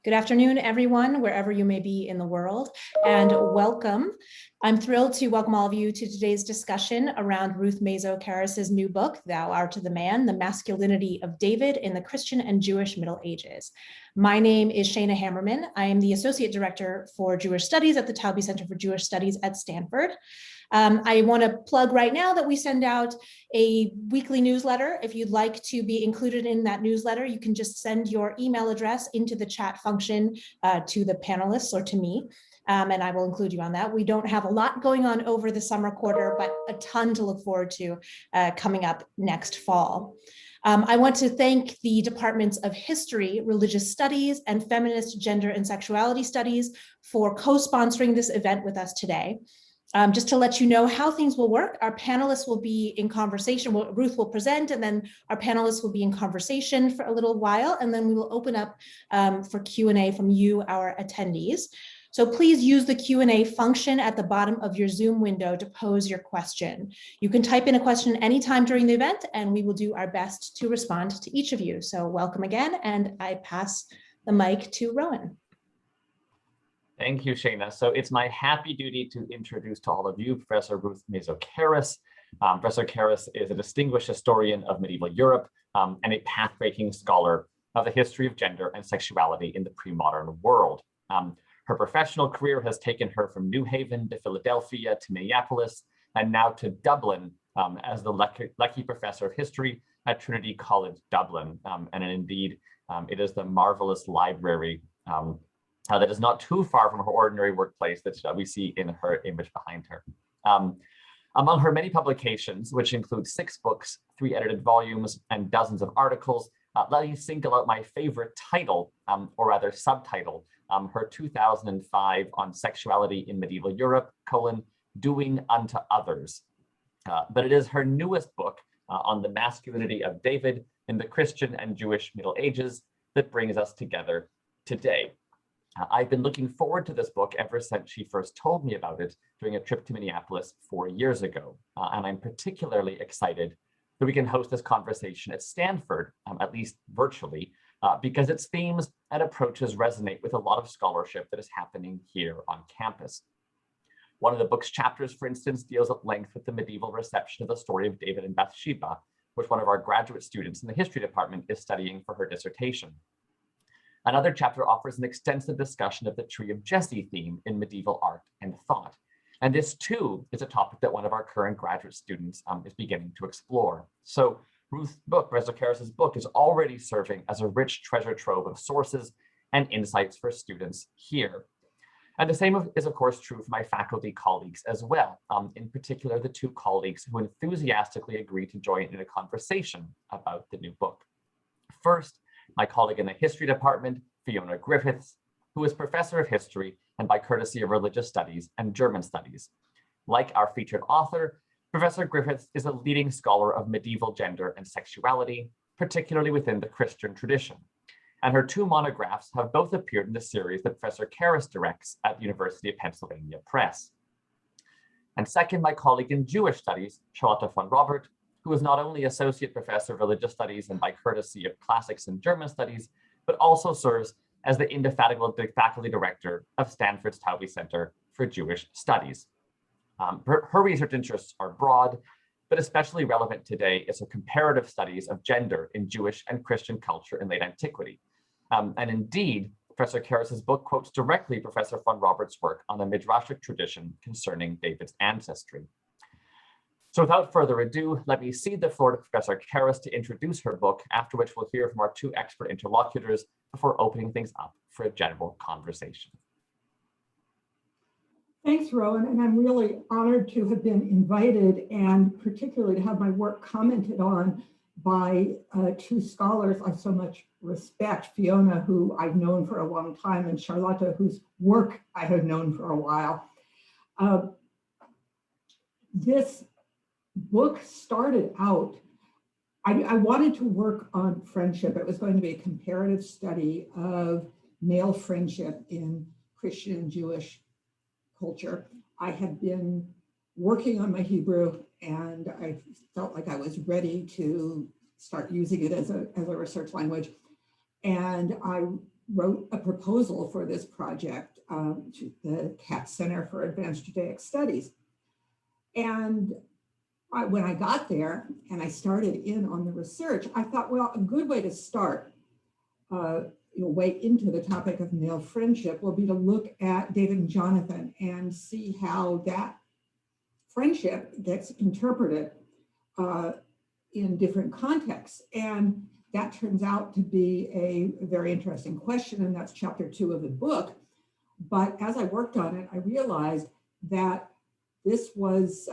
Good afternoon, everyone, wherever you may be in the world, and welcome. I'm thrilled to welcome all of you to today's discussion around Ruth Mesocaris' new book, Thou Art the Man, The Masculinity of David in the Christian and Jewish Middle Ages. My name is Shana Hammerman. I am the Associate Director for Jewish Studies at the Taubes Center for Jewish Studies at Stanford. I want to plug right now that we send out a weekly newsletter. If you'd like to be included in that newsletter, you can just send your email address into the chat function to the panelists or to me, and I will include you on that. We don't have a lot going on over the summer quarter, but a ton to look forward to coming up next fall. I want to thank the Departments of History, Religious Studies, and Feminist Gender and Sexuality Studies for co-sponsoring this event with us today. Just to let you know how things will work, our panelists will be in conversation. Ruth will present, and then our panelists will be in conversation for a little while, and then we will open up for Q&A from you, our attendees. So please use the Q&A function at the bottom of your Zoom window to pose your question. You can type in a question anytime during the event, and we will do our best to respond to each of you. So welcome again, and I pass the mic to Rowan. Thank you, Shana. So it's my happy duty to introduce to all of you Professor Ruth Mesocaris. Professor Karras is a distinguished historian of medieval Europe and a path-breaking scholar of the history of gender and sexuality in the pre-modern world. Her professional career has taken her from New Haven to Philadelphia to Minneapolis and now to Dublin as the Leckie Professor of History at Trinity College Dublin. And indeed, it is the marvelous library that is not too far from her ordinary workplace that we see in her image behind her. Among her many publications, which include 6 books, 3 edited volumes, and dozens of articles, let me single out my favorite title, or rather subtitle, her 2005 on sexuality in medieval Europe, Doing Unto Others. But it is her newest book on the masculinity of David in the Christian and Jewish Middle Ages that brings us together today. I've been looking forward to this book ever since she first told me about it during a trip to Minneapolis 4 years ago. And I'm particularly excited that we can host this conversation at Stanford, at least virtually, because its themes and approaches resonate with a lot of scholarship that is happening here on campus. One of the book's chapters, for instance, deals at length with the medieval reception of the story of David and Bathsheba, which one of our graduate students in the history department is studying for her dissertation. Another chapter offers an extensive discussion of the Tree of Jesse theme in medieval art and thought. And this too is a topic that one of our current graduate students is beginning to explore. So Ruth's book, Mesocaris' book, is already serving as a rich treasure trove of sources and insights for students here. And the same is of course true for my faculty colleagues as well, in particular the 2 colleagues who enthusiastically agreed to join in a conversation about the new book. First, my colleague in the history department, Fiona Griffiths, who is professor of history and by courtesy of religious studies and German studies. Like our featured author, Professor Griffiths is a leading scholar of medieval gender and sexuality, particularly within the Christian tradition. And her 2 monographs have both appeared in the series that Professor Karras directs at the University of Pennsylvania Press. And second, my colleague in Jewish studies, Charlotte von Robert, who is not only Associate Professor of Religious Studies and by courtesy of Classics and German Studies, but also serves as the indefatigable faculty director of Stanford's Taubes Center for Jewish Studies. Her research interests are broad, but especially relevant today is her comparative studies of gender in Jewish and Christian culture in late antiquity. And indeed, Professor Karras' book quotes directly Professor von Robert's work on the Midrashic tradition concerning David's ancestry. So without further ado, let me cede the floor to Professor Karras to introduce her book, after which we'll hear from our 2 expert interlocutors before opening things up for a general conversation. Thanks, Rowan, and I'm really honored to have been invited and particularly to have my work commented on by 2 scholars I so much respect, Fiona, who I've known for a long time, and Charlotte, whose work I have known for a while. This book started out, I wanted to work on friendship. It was going to be a comparative study of male friendship in Christian and Jewish culture. I had been working on my Hebrew and I felt like I was ready to start using it as a research language. And I wrote a proposal for this project to the Katz Center for Advanced Judaic Studies. And when I got there and I started in on the research, I thought, well, a good way to start way into the topic of male friendship will be to look at David and Jonathan and see how that friendship gets interpreted in different contexts. And that turns out to be a very interesting question, and that's chapter 2 of the book. But as I worked on it, I realized that this was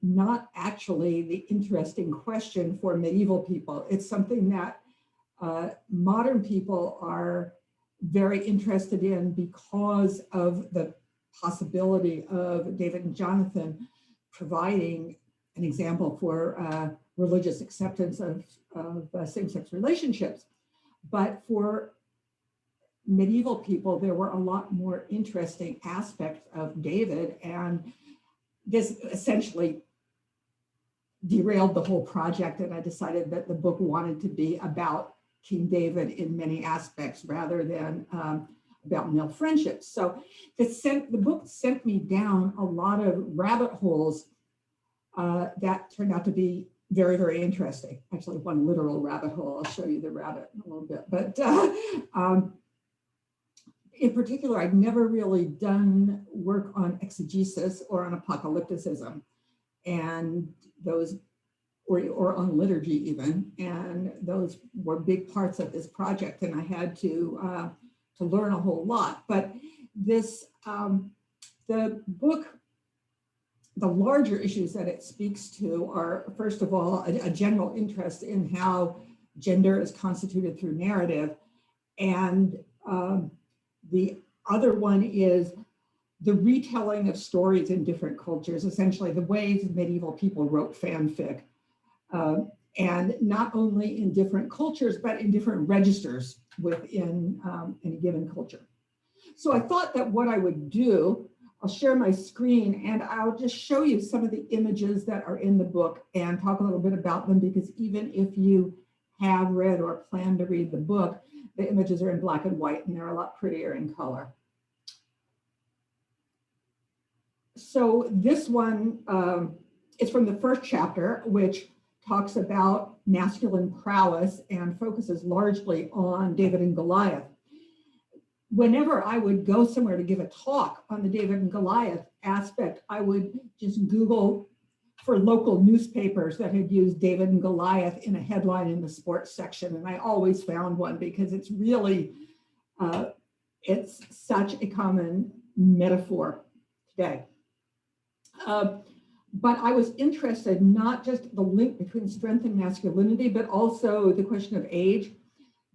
not actually the interesting question for medieval people. It's something that modern people are very interested in because of the possibility of David and Jonathan providing an example for religious acceptance of same-sex relationships. But for medieval people, there were a lot more interesting aspects of David, and this essentially derailed the whole project, and I decided that the book wanted to be about King David in many aspects rather than about male friendships. So the book sent me down a lot of rabbit holes that turned out to be very, very interesting. Actually, one literal rabbit hole. I'll show you the rabbit in a little bit. But in particular, I'd never really done work on exegesis or on apocalypticism, and those, or on liturgy even, and those were big parts of this project, and I had to learn a whole lot. But this, the book, the larger issues that it speaks to are, first of all, a general interest in how gender is constituted through narrative. And the other one is the retelling of stories in different cultures, essentially the ways medieval people wrote fanfic. And not only in different cultures, but in different registers within any given culture. So I thought that what I would do, I'll share my screen and I'll just show you some of the images that are in the book and talk a little bit about them, because even if you have read or plan to read the book, the images are in black and white and they're a lot prettier in color. So this one is from the first chapter, which talks about masculine prowess and focuses largely on David and Goliath. Whenever I would go somewhere to give a talk on the David and Goliath aspect, I would just Google for local newspapers that had used David and Goliath in a headline in the sports section. And I always found one because it's really, it's such a common metaphor today. But I was interested not just the link between strength and masculinity, but also the question of age.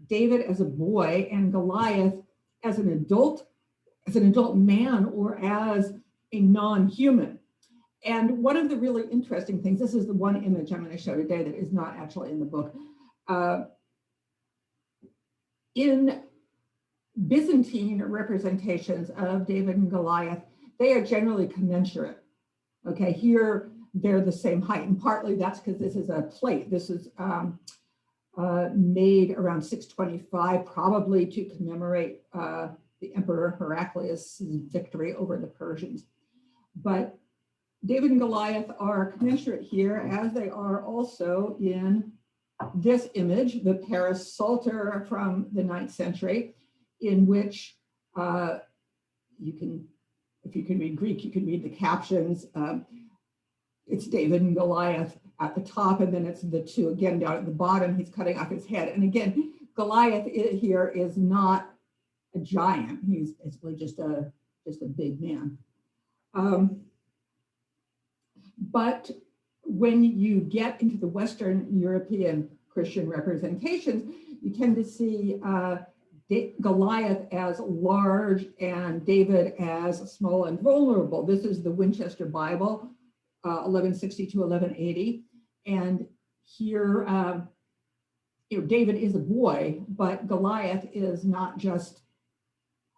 David as a boy and Goliath as an adult man or as a non-human. And one of the really interesting things, this is the one image I'm going to show today that is not actually in the book. In Byzantine representations of David and Goliath, they are generally commensurate. Okay, here they're the same height, and partly that's because this is a plate. This is made around 625, probably to commemorate the Emperor Heraclius' victory over the Persians. But David and Goliath are commensurate here, as they are also in this image, the Karras Psalter from the 9th century, in which you can, if you can read Greek, you can read the captions. It's David and Goliath at the top, and then it's the two again down at the bottom. He's cutting off his head. And again, Goliath here is not a giant. He's basically just a big man. But when you get into the Western European Christian representations, you tend to see Goliath as large and David as small and vulnerable. This is the Winchester Bible, 1160 to 1180. And here, David is a boy, but Goliath is not just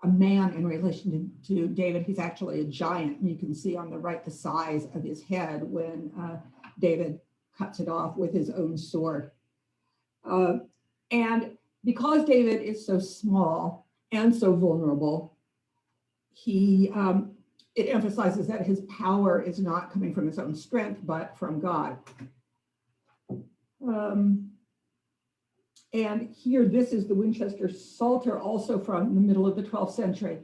a man in relation to David. He's actually a giant. And you can see on the right the size of his head when David cuts it off with his own sword. And because David is so small and so vulnerable. It emphasizes that his power is not coming from his own strength, but from God. And here, this is the Winchester Psalter, also from the middle of the 12th century.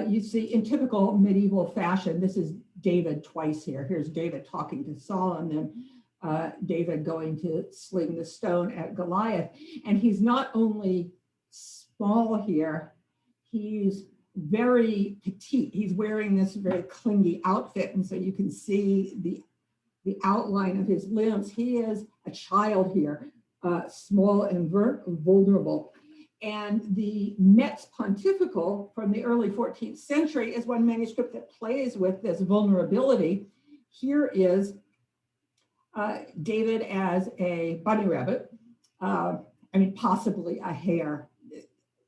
You see, in typical medieval fashion, this is David twice here. Here's David talking to Saul, and then David going to sling the stone at Goliath. And he's not only small here, he's very petite. He's wearing this very clingy outfit, and so you can see the outline of his limbs. He is a child here, small and vulnerable. And the Metz Pontifical from the early 14th century is one manuscript that plays with this vulnerability. Here is David as a bunny rabbit, possibly a hare.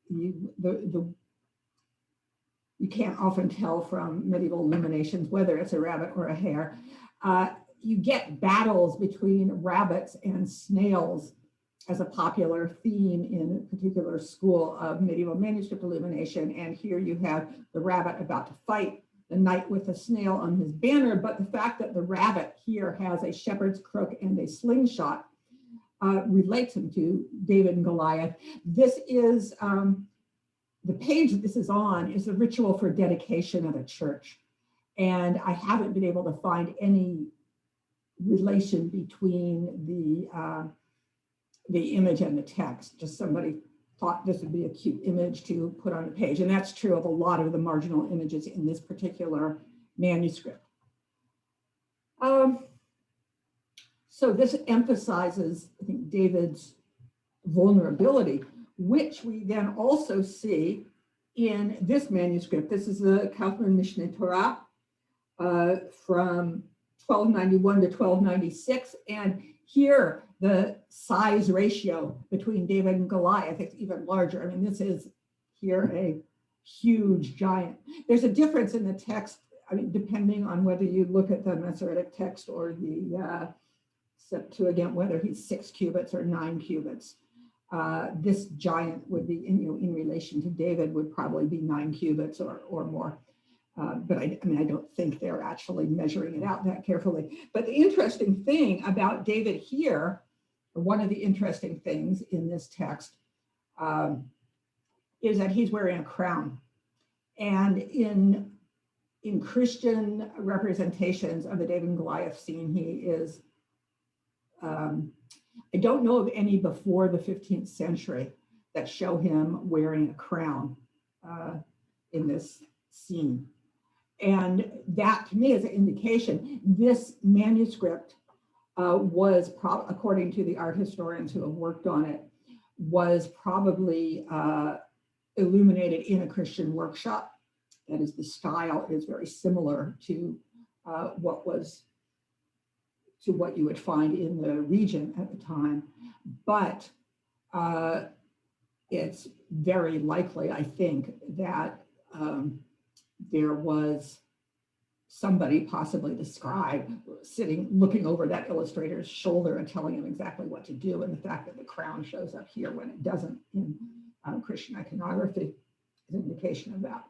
You can't often tell from medieval illuminations whether it's a rabbit or a hare. You get battles between rabbits and snails as a popular theme in a particular school of medieval manuscript illumination. And here you have the rabbit about to fight the knight with a snail on his banner. But the fact that the rabbit here has a shepherd's crook and a slingshot relates him to David and Goliath. This is, the page that this is on is the ritual for dedication of a church. And I haven't been able to find any relation between the image and the text. Just somebody thought this would be a cute image to put on the page. And that's true of a lot of the marginal images in this particular manuscript. So this emphasizes, I think, David's vulnerability, which we then also see in this manuscript. This is the Kaufman Mishneh Torah from 1291 to 1296. And here, the size ratio between David and Goliath is even larger. I mean, this is here a huge giant. There's a difference in the text, depending on whether you look at the Masoretic text or the Septuagint, whether he's 6 cubits or 9 cubits. This giant would be, in relation to David, would probably be 9 cubits or more. But I don't think they're actually measuring it out that carefully. But the interesting thing about David here, or one of the interesting things in this text, is that he's wearing a crown. And in Christian representations of the David and Goliath scene, he is, I don't know of any before the 15th century that show him wearing a crown in this scene. And that, to me, is an indication this manuscript was, according to the art historians who have worked on it, was probably illuminated in a Christian workshop. That is, the style is very similar to what you would find in the region at the time. But it's very likely, I think, that there was somebody, possibly the scribe, sitting, looking over that illustrator's shoulder and telling him exactly what to do. And the fact that the crown shows up here when it doesn't in Christian iconography is an indication of that.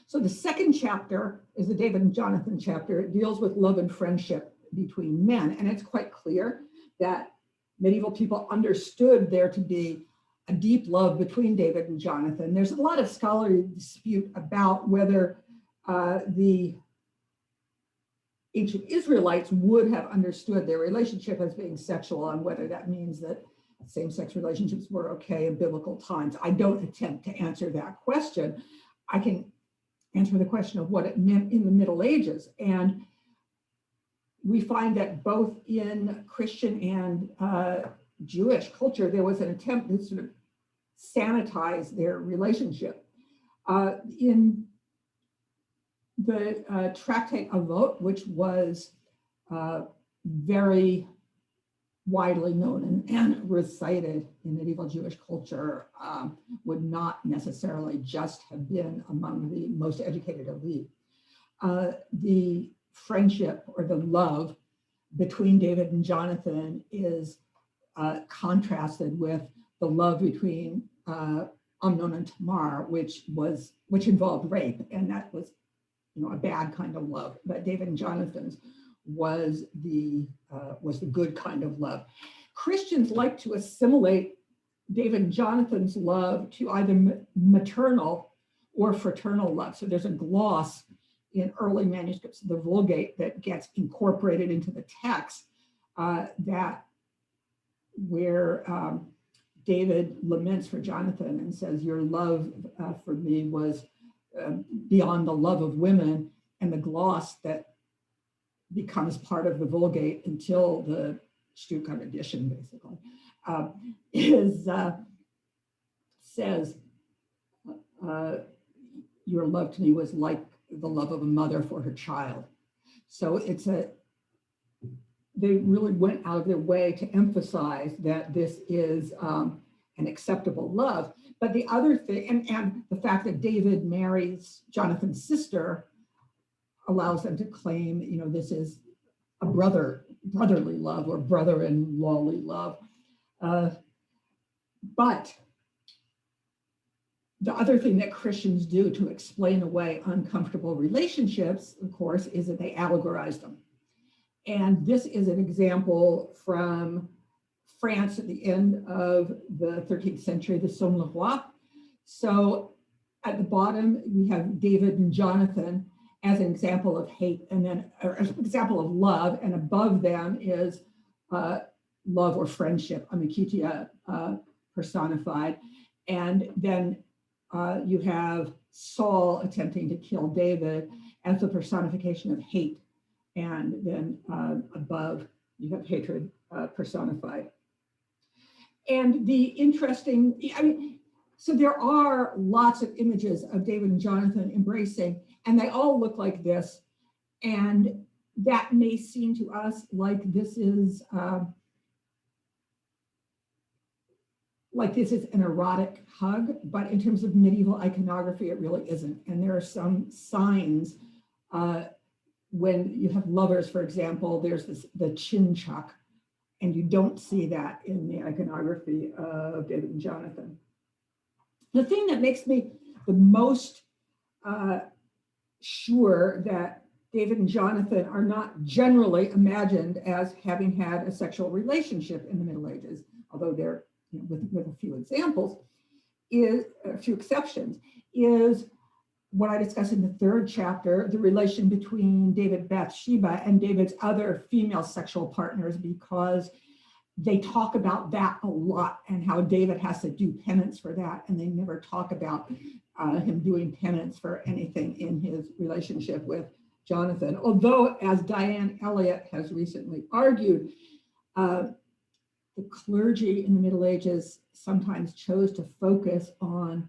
So the second chapter is the David and Jonathan chapter. It deals with love and friendship between men. And it's quite clear that medieval people understood there to be a deep love between David and Jonathan. There's a lot of scholarly dispute about whether the ancient Israelites would have understood their relationship as being sexual, and whether that means that same-sex relationships were okay in biblical times. I don't attempt to answer that question. I can answer the question of what it meant in the Middle Ages. And we find that both in Christian and Jewish culture, there was an attempt to sort of sanitize their relationship. In the Tractate Avot, which was very widely known and recited in medieval Jewish culture, would not necessarily just have been among the most educated elite. The friendship or the love between David and Jonathan is contrasted with the love between Amnon and Tamar, which involved rape, and that was, a bad kind of love. But David and Jonathan's was the good kind of love. Christians like to assimilate David and Jonathan's love to either maternal or fraternal love. So there's a gloss in early manuscripts of the Vulgate that gets incorporated into the text where David laments for Jonathan and says, your love for me was beyond the love of women, and the gloss that becomes part of the Vulgate until the Stuttgart edition, basically, says, your love to me was like the love of a mother for her child. So they really went out of their way to emphasize that this is an acceptable love. But the other thing, and the fact that David marries Jonathan's sister allows them to claim, this is a brotherly love or brother-in-lawly love. But the other thing that Christians do to explain away uncomfortable relationships, of course, is that they allegorize them. And this is an example from France at the end of the 13th century, the Somme-le-Roi. So at the bottom, we have David and Jonathan as an example of hate, and then an example of love, and above them is love or friendship, amicitia personified. And then you have Saul attempting to kill David as the personification of hate. And then above, you have hatred personified. And the interesting, so there are lots of images of David and Jonathan embracing, and they all look like this. And that may seem to us like this is an erotic hug, but in terms of medieval iconography, it really isn't. And there are some signs when you have lovers, for example, there's the chin chuck, and you don't see that in the iconography of David and Jonathan. The thing that makes me the most sure that David and Jonathan are not generally imagined as having had a sexual relationship in the Middle Ages, although they're with a few examples, is a few exceptions, is what I discussed in the 3rd chapter, the relation between David, Bathsheba, and David's other female sexual partners, because they talk about that a lot and how David has to do penance for that, and they never talk about him doing penance for anything in his relationship with Jonathan. Although, as Diane Elliott has recently argued, the clergy in the Middle Ages sometimes chose to focus on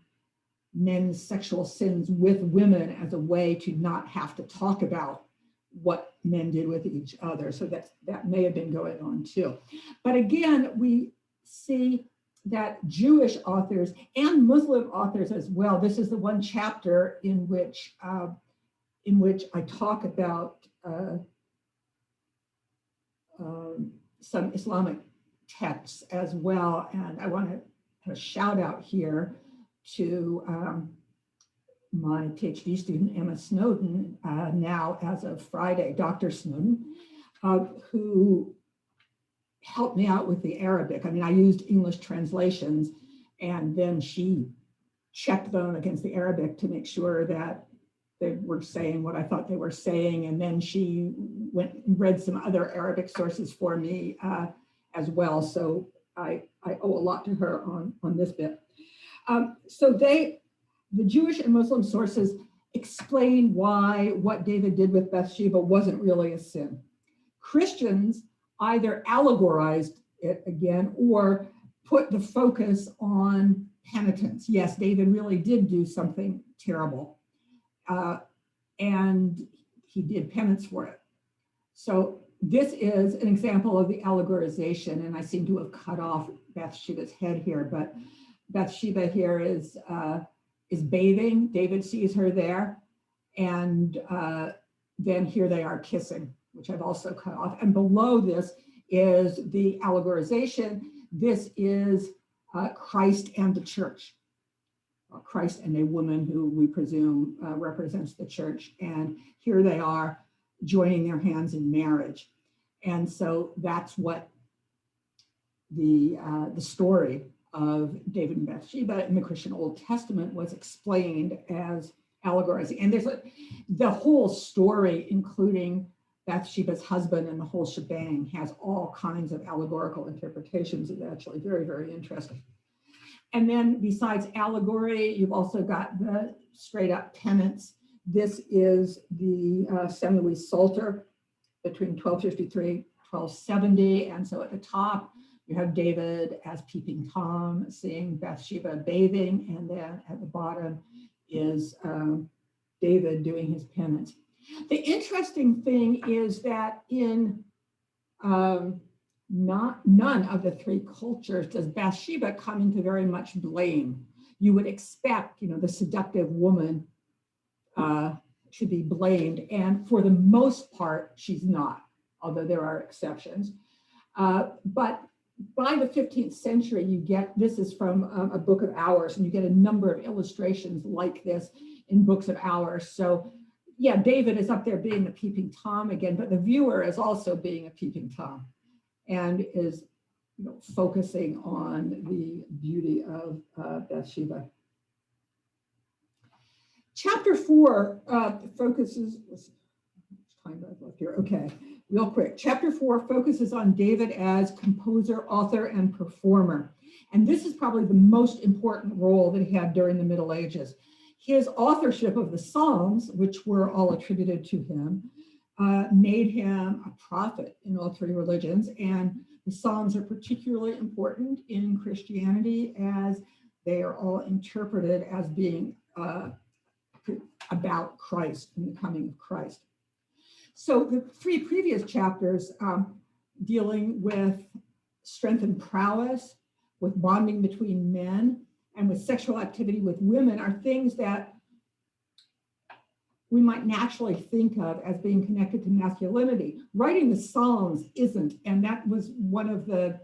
men's sexual sins with women as a way to not have to talk about what men did with each other. So that may have been going on too. But again, we see that Jewish authors and Muslim authors as well, this is the one chapter in which I talk about some Islamic texts as well. And I want to have a shout out here to my PhD student, Emma Snowden, now as of Friday, Dr. Snowden, who helped me out with the Arabic. I used English translations, and then she checked them against the Arabic to make sure that they were saying what I thought they were saying. And then she went and read some other Arabic sources for me as well. So I owe a lot to her on this bit. So the Jewish and Muslim sources explain why what David did with Bathsheba wasn't really a sin. Christians either allegorized it again or put the focus on penitence. Yes, David really did do something terrible, and he did penance for it. So this is an example of the allegorization, and I seem to have cut off Bathsheba's head here, but Bathsheba here is bathing. David sees her there, and then here they are kissing, which I've also cut off. And below this is the allegorization. This is Christ and the church. Christ and a woman who we presume represents the church. And here they are joining their hands in marriage. And so that's what the story of David and Bathsheba in the Christian Old Testament was explained as allegorizing. And there's the whole story, including Bathsheba's husband and the whole shebang, has all kinds of allegorical interpretations. It's actually very, very interesting. And then besides allegory, you've also got the straight up tenets. This is the Saint Louis Psalter between 1253, 1270. And so at the top, you have David as peeping Tom, seeing Bathsheba bathing. And then at the bottom is David doing his penance. The interesting thing is that in none of the three cultures does Bathsheba come into very much blame. You would expect, the seductive woman to be blamed, and for the most part, she's not, although there are exceptions. But by the 15th century, you get, this is from a book of hours, and you get a number of illustrations like this in books of hours. So yeah, David is up there being the peeping Tom again, but the viewer is also being a peeping Tom and is focusing on the beauty of Bathsheba. Chapter 4 focuses, time do I have left here? Okay, real quick. Chapter 4 focuses on David as composer, author, and performer. And this is probably the most important role that he had during the Middle Ages. His authorship of the Psalms, which were all attributed to him, made him a prophet in all three religions. And the Psalms are particularly important in Christianity as they are all interpreted as being about Christ and the coming of Christ. So the three previous chapters dealing with strength and prowess, with bonding between men, and with sexual activity with women are things that we might naturally think of as being connected to masculinity. Writing the Psalms isn't, and that was one of the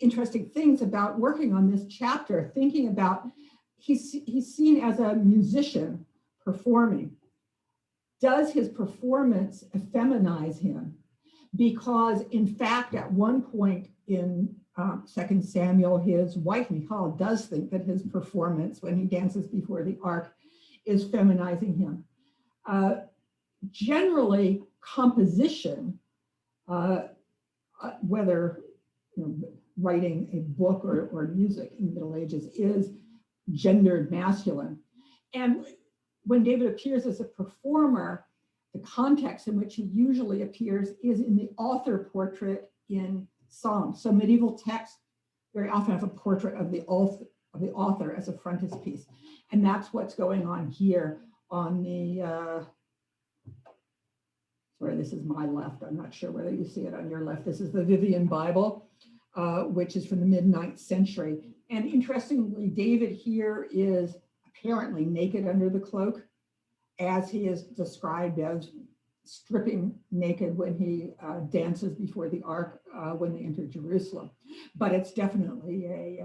interesting things about working on this chapter, thinking about he's seen as a musician performing. Does his performance effeminize him? Because in fact, at one point in 2 Samuel, his wife, Michal, does think that his performance when he dances before the ark is feminizing him. Generally, composition, whether writing a book or music in the Middle Ages, is gendered masculine. And when David appears as a performer, the context in which he usually appears is in the author portrait in Psalms. So medieval texts very often have a portrait of the author as a frontispiece. And that's what's going on here on the, sorry, this is my left. I'm not sure whether you see it on your left. This is the Vivian Bible, which is from the mid-9th century. And interestingly, David here is apparently naked under the cloak, as he is described as stripping naked when he dances before the ark when they enter Jerusalem. But it's definitely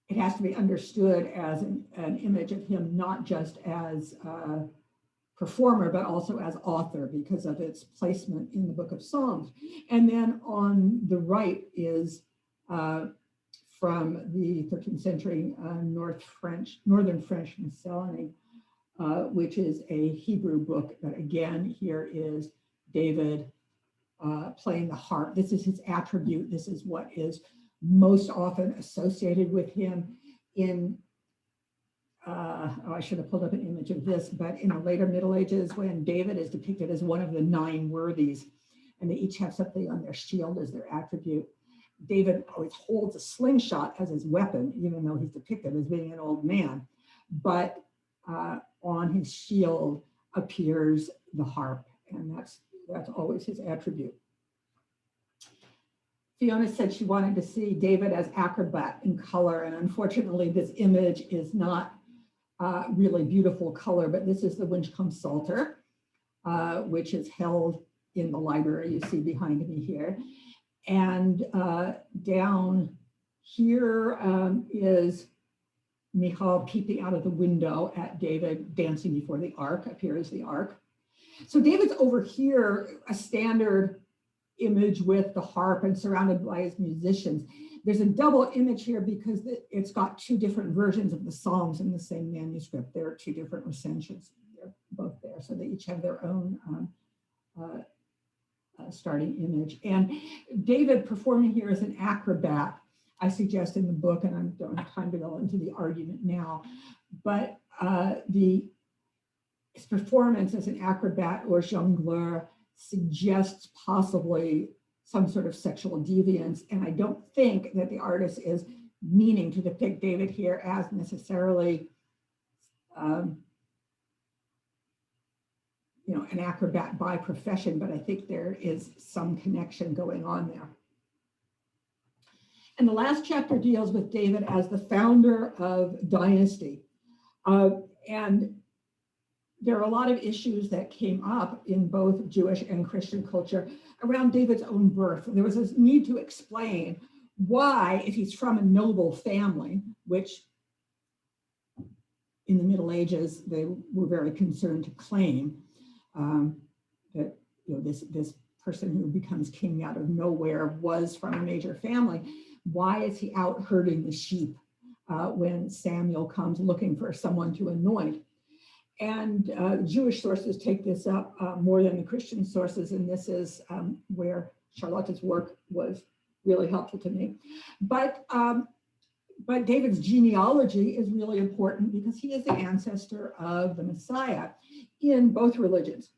it has to be understood as an image of him, not just as a performer, but also as author because of its placement in the book of Psalms. And then on the right is from the 13th century Northern French Masculinity, which is a Hebrew book. But again, here is David playing the harp. This is his attribute. This is what is most often associated with him in, I should have pulled up an image of this, but in the later Middle Ages, when David is depicted as one of the 9 worthies, and they each have something on their shield as their attribute. David always holds a slingshot as his weapon, even though he's depicted as being an old man. But on his shield appears the harp, and that's always his attribute. Fiona said she wanted to see David as acrobat in color, and unfortunately this image is not really beautiful color, but this is the Winchcombe Psalter, which is held in the library you see behind me here. And down here is Michal peeping out of the window at David dancing before the ark. Up here is the ark. So David's over here, a standard image with the harp and surrounded by his musicians. There's a double image here because it's got two different versions of the Psalms in the same manuscript. There are two different recensions. They're both there, so they each have their own starting image. And David performing here as an acrobat, I suggest in the book, and I don't have time to go into the argument now, but his performance as an acrobat or jongleur suggests possibly some sort of sexual deviance. And I don't think that the artist is meaning to depict David here as necessarily an acrobat by profession, but I think there is some connection going on there. And the last chapter deals with David as the founder of dynasty. And there are a lot of issues that came up in both Jewish and Christian culture around David's own birth. There was this need to explain why, if he's from a noble family, which in the Middle Ages, they were very concerned to claim that this person who becomes king out of nowhere was from a major family. Why is he out herding the sheep when Samuel comes looking for someone to anoint? And Jewish sources take this up more than the Christian sources, and this is where Charlotte's work was really helpful to me. But David's genealogy is really important because he is the ancestor of the Messiah in both religions.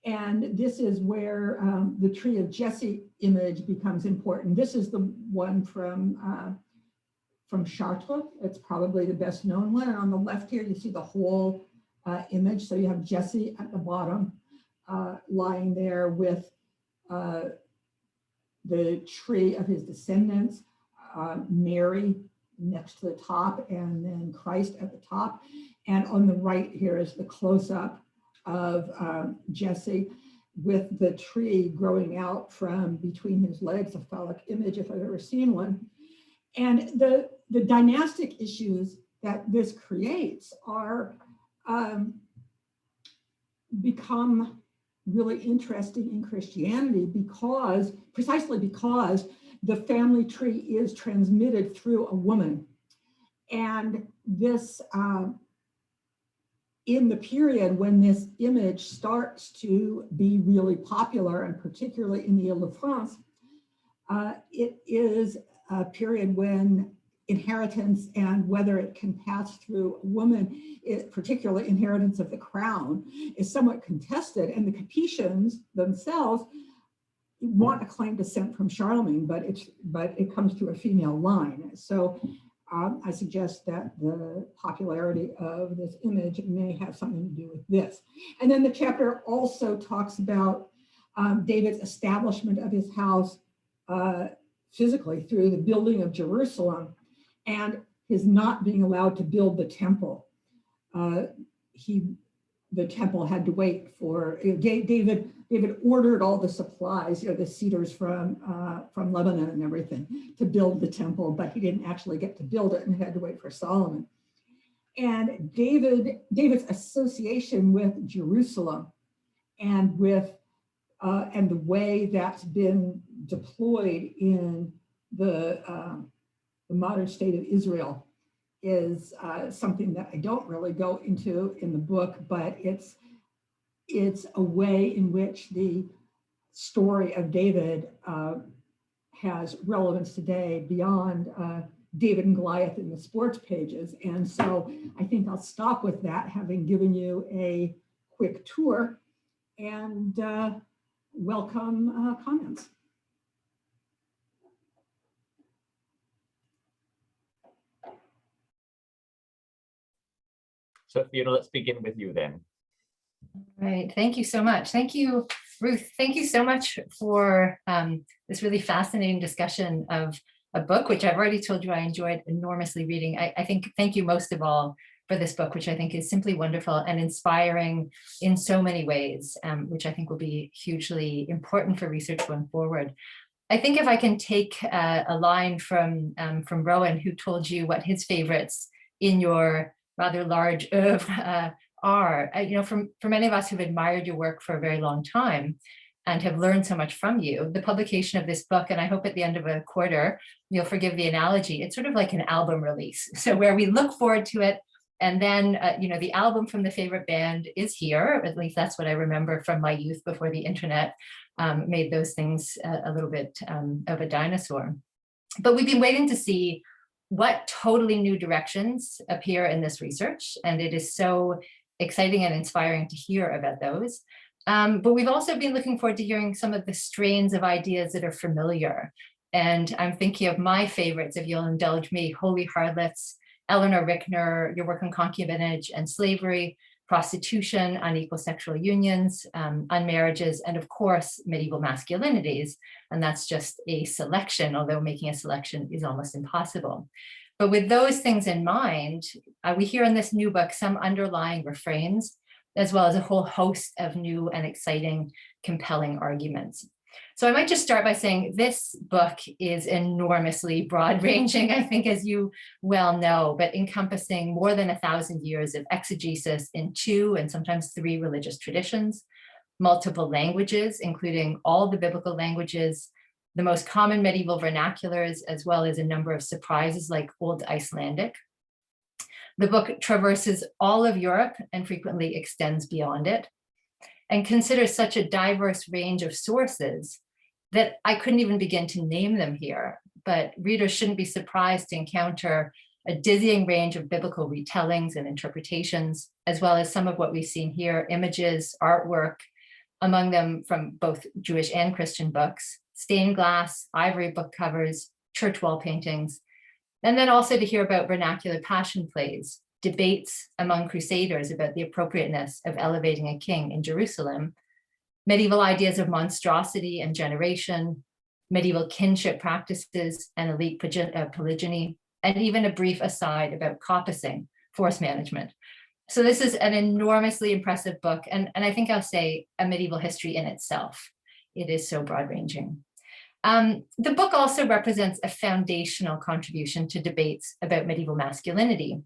And this is where the tree of Jesse image becomes important. This is the one from Chartres. It's probably the best known one. And on the left here, you see the whole image. So you have Jesse at the bottom, lying there with the tree of his descendants, Mary next to the top, and then Christ at the top. And on the right here is the close-up of Jesse with the tree growing out from between his legs, a phallic image if I've ever seen one. And the dynastic issues that this creates are become really interesting in Christianity precisely because the family tree is transmitted through a woman. And this, in the period when this image starts to be really popular, and particularly in the Ile-de-France, it is a period when inheritance and whether it can pass through a woman, particularly inheritance of the crown, is somewhat contested. And the Capetians themselves want a claim descent from Charlemagne, but it comes through a female line. So I suggest that the popularity of this image may have something to do with this. And then the chapter also talks about David's establishment of his house physically through the building of Jerusalem and his not being allowed to build the temple. The temple had to wait for, David ordered all the supplies, the cedars from Lebanon and everything to build the temple, but he didn't actually get to build it and had to wait for Solomon. And David's association with Jerusalem and with and the way that's been deployed in the modern state of Israel is something that I don't really go into in the book, but it's a way in which the story of David has relevance today beyond David and Goliath in the sports pages. And so I think I'll stop with that, having given you a quick tour, and welcome comments. So Fiona, let's begin with you then. Right, thank you so much. Thank you, Ruth. Thank you so much for this really fascinating discussion of a book, which I've already told you I enjoyed enormously reading. I think, thank you most of all for this book, which I think is simply wonderful and inspiring in so many ways, which I think will be hugely important for research going forward. I think if I can take a line from Rowan, who told you what his favorites in your rather large oeuvre are. For many of us who've admired your work for a very long time and have learned so much from you, the publication of this book, and I hope at the end of a quarter, you'll forgive the analogy, it's sort of like an album release. So where we look forward to it, and then, the album from the favorite band is here. At least that's what I remember from my youth before the internet made those things a little bit of a dinosaur. But we've been waiting to see what totally new directions appear in this research. And it is so exciting and inspiring to hear about those. But we've also been looking forward to hearing some of the strains of ideas that are familiar. And I'm thinking of my favorites, if you'll indulge me: Holy Harlots, Eleanor Rickner, your work on concubinage and slavery, prostitution, unequal sexual unions, unmarriages, and of course, medieval masculinities. And that's just a selection, although making a selection is almost impossible. But with those things in mind, we hear in this new book some underlying refrains, as well as a whole host of new and exciting, compelling arguments. So I might just start by saying this book is enormously broad-ranging, I think, as you well know, but encompassing more than 1,000 years of exegesis in 2 and sometimes 3 religious traditions, multiple languages, including all the biblical languages, the most common medieval vernaculars, as well as a number of surprises like Old Icelandic. The book traverses all of Europe and frequently extends beyond it, and considers such a diverse range of sources that I couldn't even begin to name them here. But readers shouldn't be surprised to encounter a dizzying range of biblical retellings and interpretations, as well as some of what we've seen here: images, artwork, among them from both Jewish and Christian books, stained glass, ivory book covers, church wall paintings, and then also to hear about vernacular passion plays, debates among crusaders about the appropriateness of elevating a king in Jerusalem, medieval ideas of monstrosity and generation, medieval kinship practices and elite polygyny, and even a brief aside about coppicing, force management. So this is an enormously impressive book, and I think I'll say a medieval history in itself. It is so broad-ranging. The book also represents a foundational contribution to debates about medieval masculinity,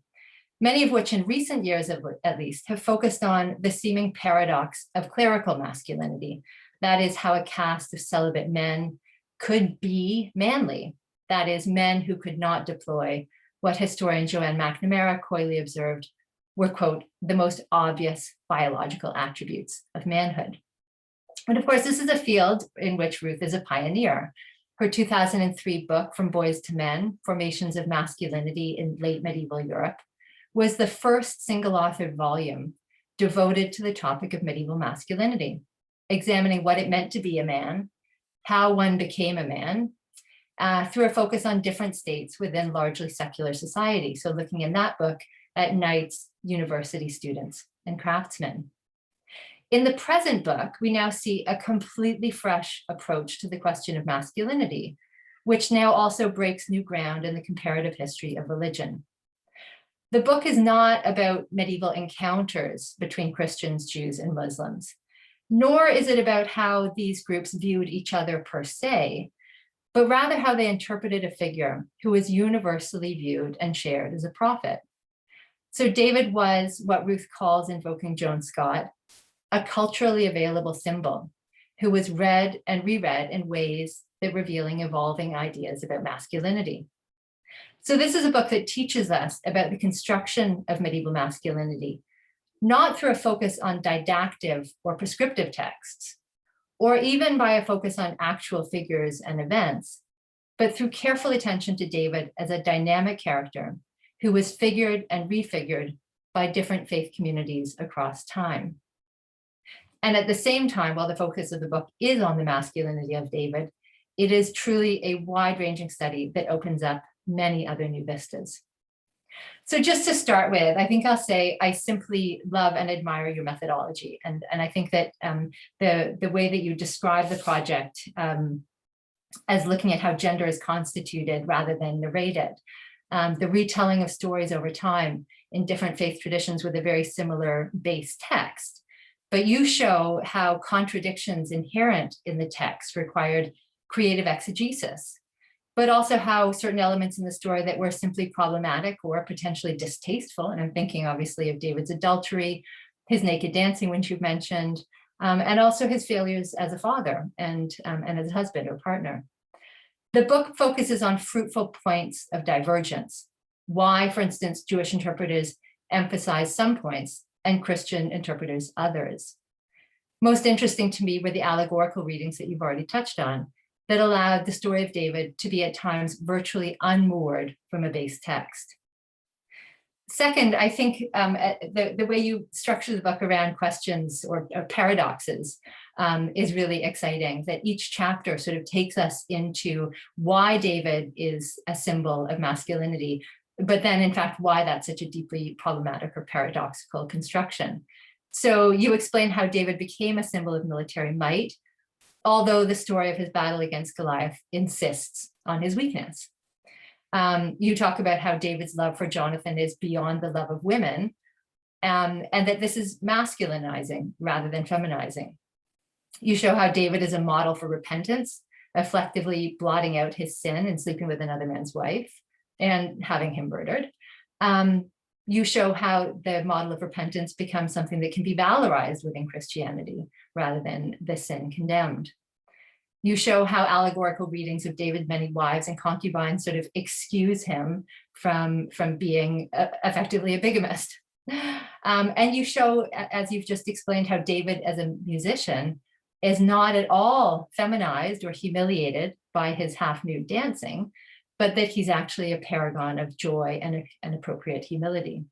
many of which in recent years, at least, have focused on the seeming paradox of clerical masculinity. That is, how a caste of celibate men could be manly. That is, men who could not deploy what historian Joanne McNamara coyly observed were, quote, the most obvious biological attributes of manhood. And of course, this is a field in which Ruth is a pioneer. Her 2003 book, From Boys to Men, Formations of Masculinity in Late Medieval Europe, was the first single-authored volume devoted to the topic of medieval masculinity, examining what it meant to be a man, how one became a man, through a focus on different states within largely secular society. So looking in that book at knights, university students, and craftsmen. In the present book, we now see a completely fresh approach to the question of masculinity, which now also breaks new ground in the comparative history of religion. The book is not about medieval encounters between Christians, Jews, and Muslims, nor is it about how these groups viewed each other per se, but rather how they interpreted a figure who was universally viewed and shared as a prophet. So David was what Ruth calls, invoking Joan Scott, a culturally available symbol who was read and reread in ways that revealing evolving ideas about masculinity. So this is a book that teaches us about the construction of medieval masculinity, not through a focus on didactic or prescriptive texts, or even by a focus on actual figures and events, but through careful attention to David as a dynamic character who was figured and refigured by different faith communities across time. And at the same time, while the focus of the book is on the masculinity of David, it is truly a wide-ranging study that opens up many other new vistas. So just to start with, I think I'll say I simply love and admire your methodology. And I think that the way that you describe the project as looking at how gender is constituted rather than narrated, the retelling of stories over time in different faith traditions with a very similar base text. But you show how contradictions inherent in the text required creative exegesis, but also how certain elements in the story that were simply problematic or potentially distasteful, and I'm thinking obviously of David's adultery, his naked dancing, which you've mentioned, and also his failures as a father and as a husband or partner. The book focuses on fruitful points of divergence. Why, for instance, Jewish interpreters emphasize some points and Christian interpreters others. Most interesting to me were the allegorical readings that you've already touched on that allowed the story of David to be at times virtually unmoored from a base text. Second, I think the way you structure the book around questions or paradoxes is really exciting, that each chapter sort of takes us into why David is a symbol of masculinity, but then in fact, why that's such a deeply problematic or paradoxical construction. So you explain how David became a symbol of military might, although the story of his battle against Goliath insists on his weakness. You talk about how David's love for Jonathan is beyond the love of women, and that this is masculinizing rather than feminizing. You show how David is a model for repentance, effectively blotting out his sin and sleeping with another man's wife and having him murdered. You show how the model of repentance becomes something that can be valorized within Christianity rather than the sin condemned. You show how allegorical readings of David's many wives and concubines sort of excuse him from being effectively a bigamist. And you show, as you've just explained, how David as a musician is not at all feminized or humiliated by his half-nude dancing, but that he's actually a paragon of joy and appropriate humility.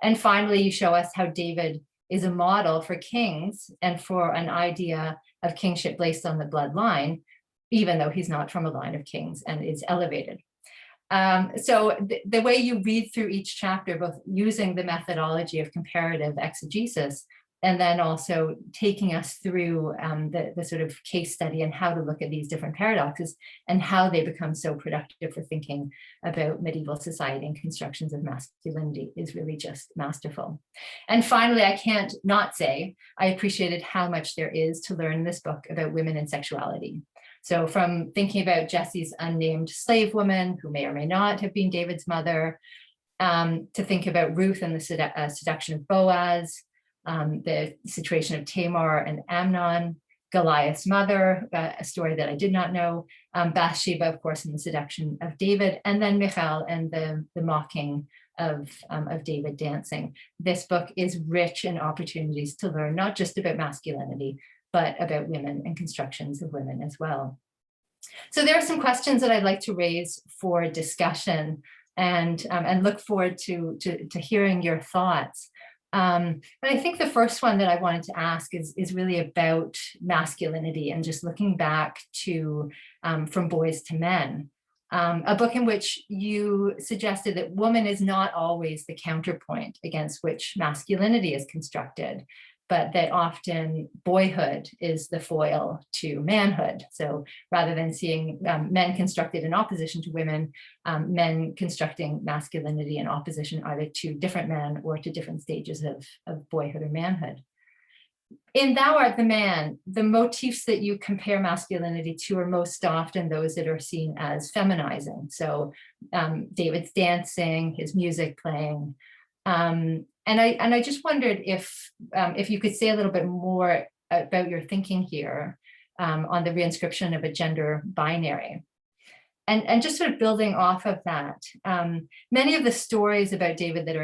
And finally, you show us how David is a model for kings and for an idea of kingship based on the bloodline, even though he's not from a line of kings and is elevated. So the way you read through each chapter, both using the methodology of comparative exegesis and then also taking us through the sort of case study and how to look at these different paradoxes and how they become so productive for thinking about medieval society and constructions of masculinity is really just masterful. And finally, I can't not say I appreciated how much there is to learn in this book about women and sexuality. So from thinking about Jesse's unnamed slave woman, who may or may not have been David's mother, to think about Ruth and the seduction of Boaz, the situation of Tamar and Amnon, Goliath's mother, a story that I did not know, Bathsheba, of course, and the seduction of David, and then Michal and the mocking of David dancing. This book is rich in opportunities to learn not just about masculinity, but about women and constructions of women as well. So there are some questions that I'd like to raise for discussion and look forward to hearing your thoughts. But I think the first one that I wanted to ask is really about masculinity and just looking back to From Boys to Men, a book in which you suggested that woman is not always the counterpoint against which masculinity is constructed, but that often boyhood is the foil to manhood. So rather than seeing men constructed in opposition to women, men constructing masculinity in opposition either to different men or to different stages of boyhood or manhood. In Thou Art the Man, the motifs that you compare masculinity to are most often those that are seen as feminizing. So David's dancing, his music playing, and I just wondered if you could say a little bit more about your thinking here on the reinscription of a gender binary. And just sort of building off of that, many of the stories about David that are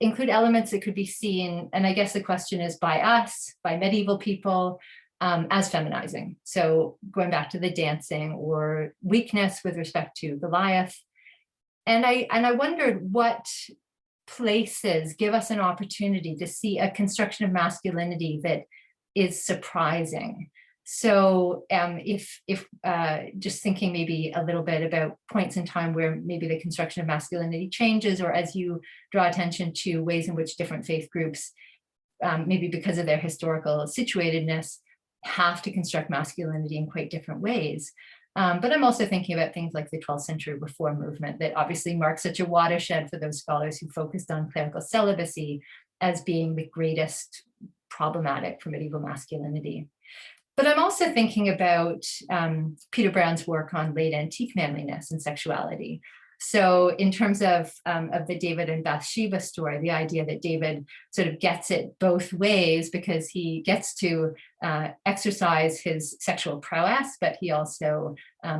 include elements that could be seen, and I guess the question is by us, by medieval people, as feminizing. So going back to the dancing or weakness with respect to Goliath. And I wondered what places give us an opportunity to see a construction of masculinity that is surprising. So if just thinking maybe a little bit about points in time where maybe the construction of masculinity changes, or as you draw attention to ways in which different faith groups, maybe because of their historical situatedness, have to construct masculinity in quite different ways. But I'm also thinking about things like the 12th century Reform movement that obviously marked such a watershed for those scholars who focused on clerical celibacy as being the greatest problematic for medieval masculinity. But I'm also thinking about Peter Brown's work on late antique manliness and sexuality. So in terms of the David and Bathsheba story, the idea that David sort of gets it both ways because he gets to exercise his sexual prowess, but he also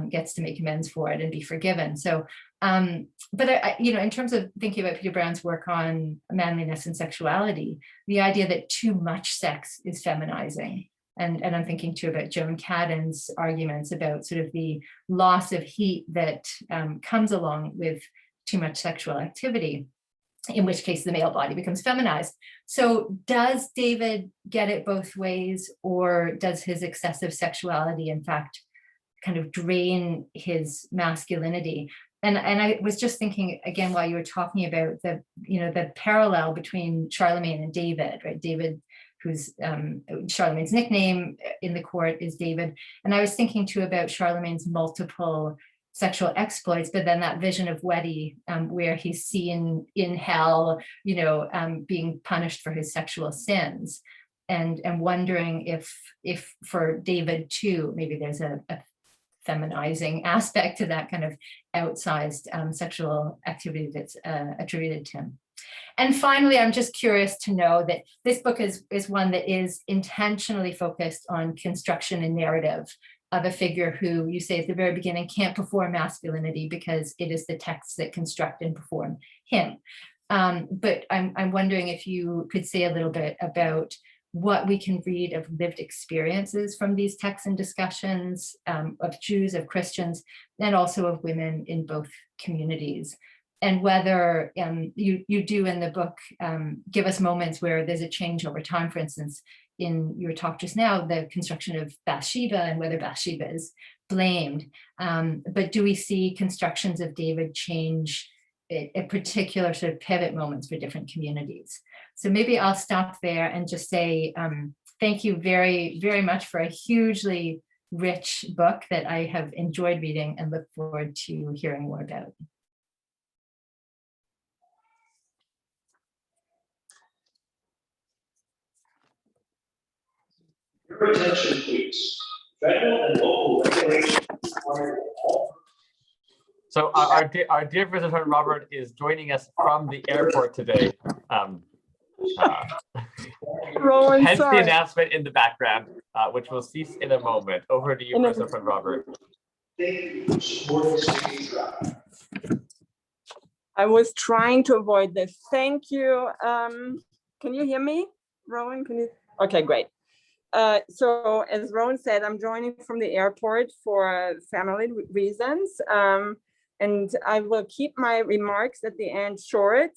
gets to make amends for it and be forgiven. So, but in terms of thinking about Peter Brown's work on manliness and sexuality, the idea that too much sex is feminizing. And I'm thinking too about Joan Cadden's arguments about sort of the loss of heat that comes along with too much sexual activity, in which case the male body becomes feminized. So does David get it both ways, or does his excessive sexuality, in fact, kind of drain his masculinity? And I was just thinking, again, while you were talking about the parallel between Charlemagne and David, right? David, who's Charlemagne's nickname in the court is David. And I was thinking too about Charlemagne's multiple sexual exploits, but then that vision of Wedi, where he's seen in hell, being punished for his sexual sins, and wondering if for David too, maybe there's a feminizing aspect to that kind of outsized sexual activity that's attributed to him. And finally, I'm just curious to know that this book is one that is intentionally focused on construction and narrative of a figure who, you say at the very beginning, can't perform masculinity because it is the texts that construct and perform him. But I'm wondering if you could say a little bit about what we can read of lived experiences from these texts and discussions of Jews, of Christians, and also of women in both communities. And whether you do in the book give us moments where there's a change over time. For instance, in your talk just now, the construction of Bathsheba and whether Bathsheba is blamed. But do we see constructions of David change at particular sort of pivot moments for different communities? So maybe I'll stop there and just say thank you very, very much for a hugely rich book that I have enjoyed reading and look forward to hearing more about. Your attention, please. Federal and local regulations require all. So our dear visitor Robert is joining us from the airport today. Rowan, hence sorry. the announcement in the background, which will cease in a moment. Over to you, Professor Robert. I was trying to avoid this. Thank you. Can you hear me, Rowan? Can you? Okay, great. So as Rowan said, I'm joining from the airport for family reasons. And I will keep my remarks at the end short.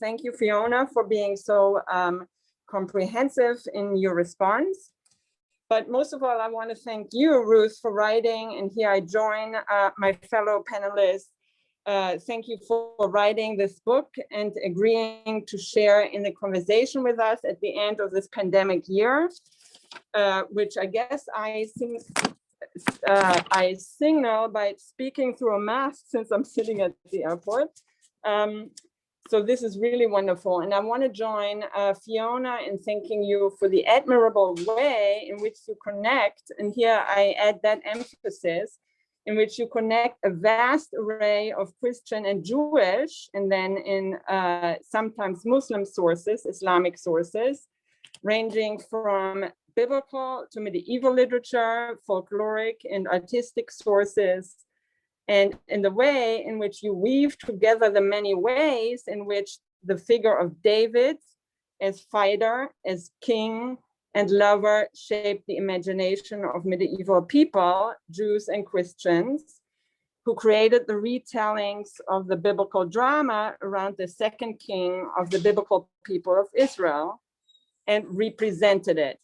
Thank you, Fiona, for being so comprehensive in your response. But most of all, I want to thank you, Ruth, for writing. And here I join my fellow panelists. Thank you for writing this book and agreeing to share in the conversation with us at the end of this pandemic year, which I guess I signal by speaking through a mask since I'm sitting at the airport. So this is really wonderful. And I want to join Fiona in thanking you for the admirable way in which you connect, and here I add that emphasis, in which you connect a vast array of Christian and Jewish, and then in sometimes Muslim sources, Islamic sources, ranging from biblical to medieval literature, folkloric and artistic sources, and in the way in which you weave together the many ways in which the figure of David as fighter, as king and lover shaped the imagination of medieval people, Jews and Christians, who created the retellings of the biblical drama around the second king of the biblical people of Israel and represented it.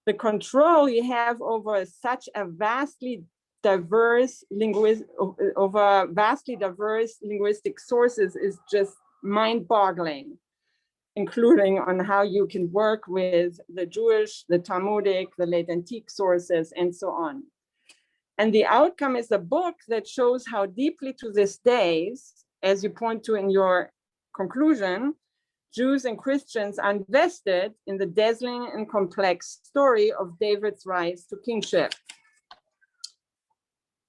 The control you have over such a vastly diverse linguistic sources is just mind-boggling, including on how you can work with the Jewish, the Talmudic, the late antique sources, and so on. And the outcome is a book that shows how deeply to this day, as you point to in your conclusion, Jews and Christians are invested in the dazzling and complex story of David's rise to kingship.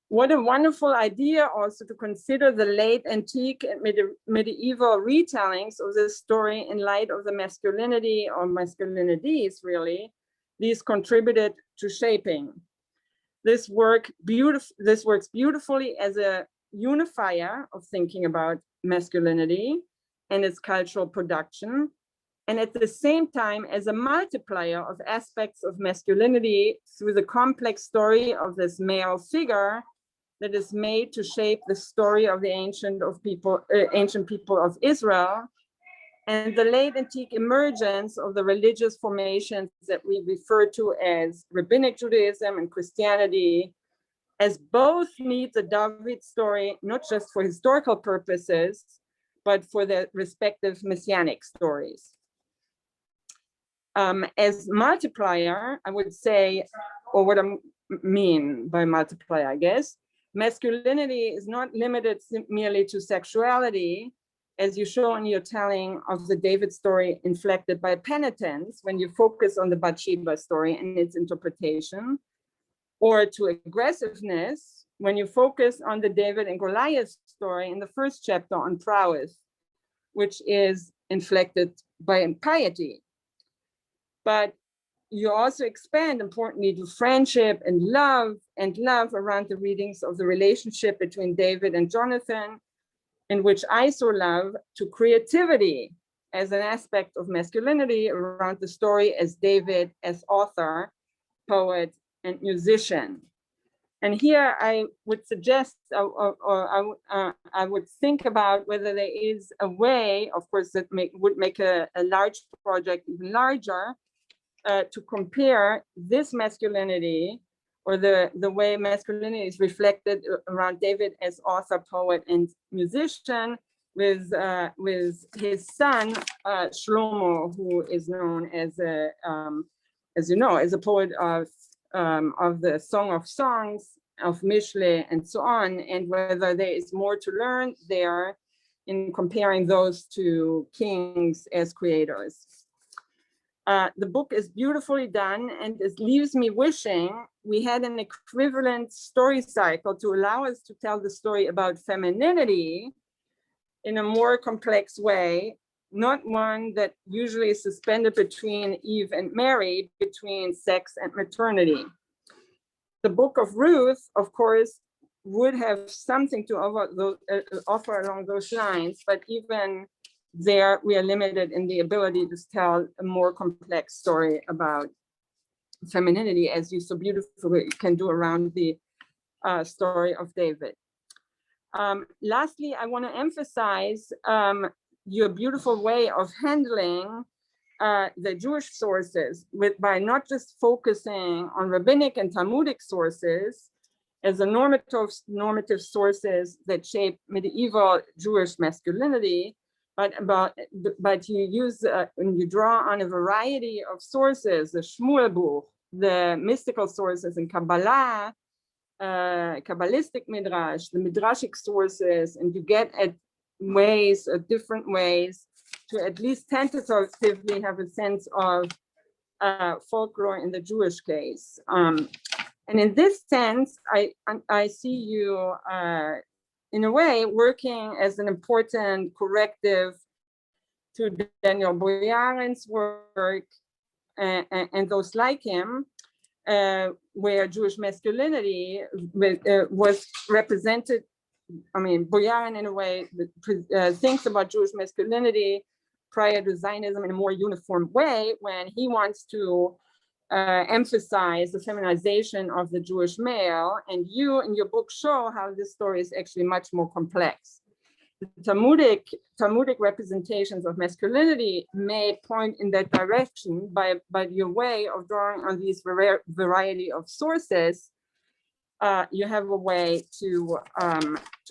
What a wonderful idea also to consider the late antique and medieval retellings of this story in light of the masculinity or masculinities, really, these contributed to shaping. This works beautifully as a unifier of thinking about masculinity and its cultural production, and at the same time as a multiplier of aspects of masculinity through the complex story of this male figure that is made to shape the story of the ancient people of Israel, and the late antique emergence of the religious formations that we refer to as Rabbinic Judaism and Christianity, as both meet the David story, not just for historical purposes, but for their respective messianic stories. As multiplier, I would say, or what I mean by multiplier, I guess, masculinity is not limited merely to sexuality, as you show in your telling of the David story inflected by penitence, when you focus on the Bathsheba story and its interpretation, or to aggressiveness, when you focus on the David and Goliath story in the first chapter on prowess, which is inflected by impiety. But you also expand, importantly, to friendship and love around the readings of the relationship between David and Jonathan, in which I saw love, to creativity as an aspect of masculinity around the story as David as author, poet, and musician. And here I would suggest, or I would think about whether there is a way, of course, that would make a large project even larger, to compare this masculinity, or the way masculinity is reflected around David as author, poet, and musician, with his son Shlomo, who is known as as you know, as a poet of the Song of Songs, of Mishle, and so on, and whether there is more to learn there in comparing those two kings as creators. The book is beautifully done, and it leaves me wishing we had an equivalent story cycle to allow us to tell the story about femininity in a more complex way, not one that usually is suspended between Eve and Mary, between sex and maternity. The book of Ruth, of course, would have something to offer along those lines, but even there we are limited in the ability to tell a more complex story about femininity, as you so beautifully can do around the story of David. Lastly, I want to emphasize your beautiful way of handling the Jewish sources by not just focusing on rabbinic and Talmudic sources as the normative sources that shape medieval Jewish masculinity, but you use and you draw on a variety of sources, the Shmuel book, the mystical sources in Kabbalah, Kabbalistic midrash, the midrashic sources, and you get at different ways to at least tentatively have a sense of folklore in the Jewish case. And in this sense, I see you in a way working as an important corrective to Daniel Boyarin's work and those like him, where Jewish masculinity was represented. I mean, Boyarin in a way thinks about Jewish masculinity prior to Zionism in a more uniform way, when he wants to emphasize the feminization of the Jewish male, and you in your book show how this story is actually much more complex. The Talmudic representations of masculinity may point in that direction, by your way of drawing on these variety of sources. You have a way to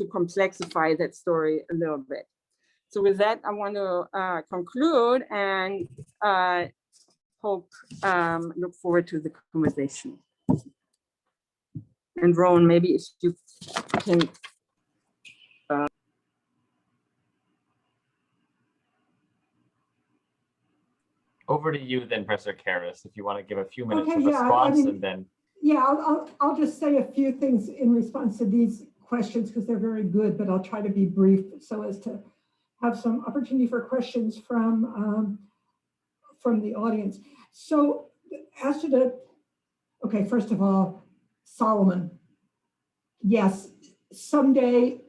complexify that story a little bit. So with that, I want to conclude and look forward to the conversation. And Rowan, maybe if you can. over to you then, Professor Karras, if you want to give a few minutes Okay, of yeah, response and then. Yeah, I'll just say a few things in response to these questions because they're very good, but I'll try to be brief so as to have some opportunity for questions from the audience. So as to okay, first of all, Solomon. Yes, someday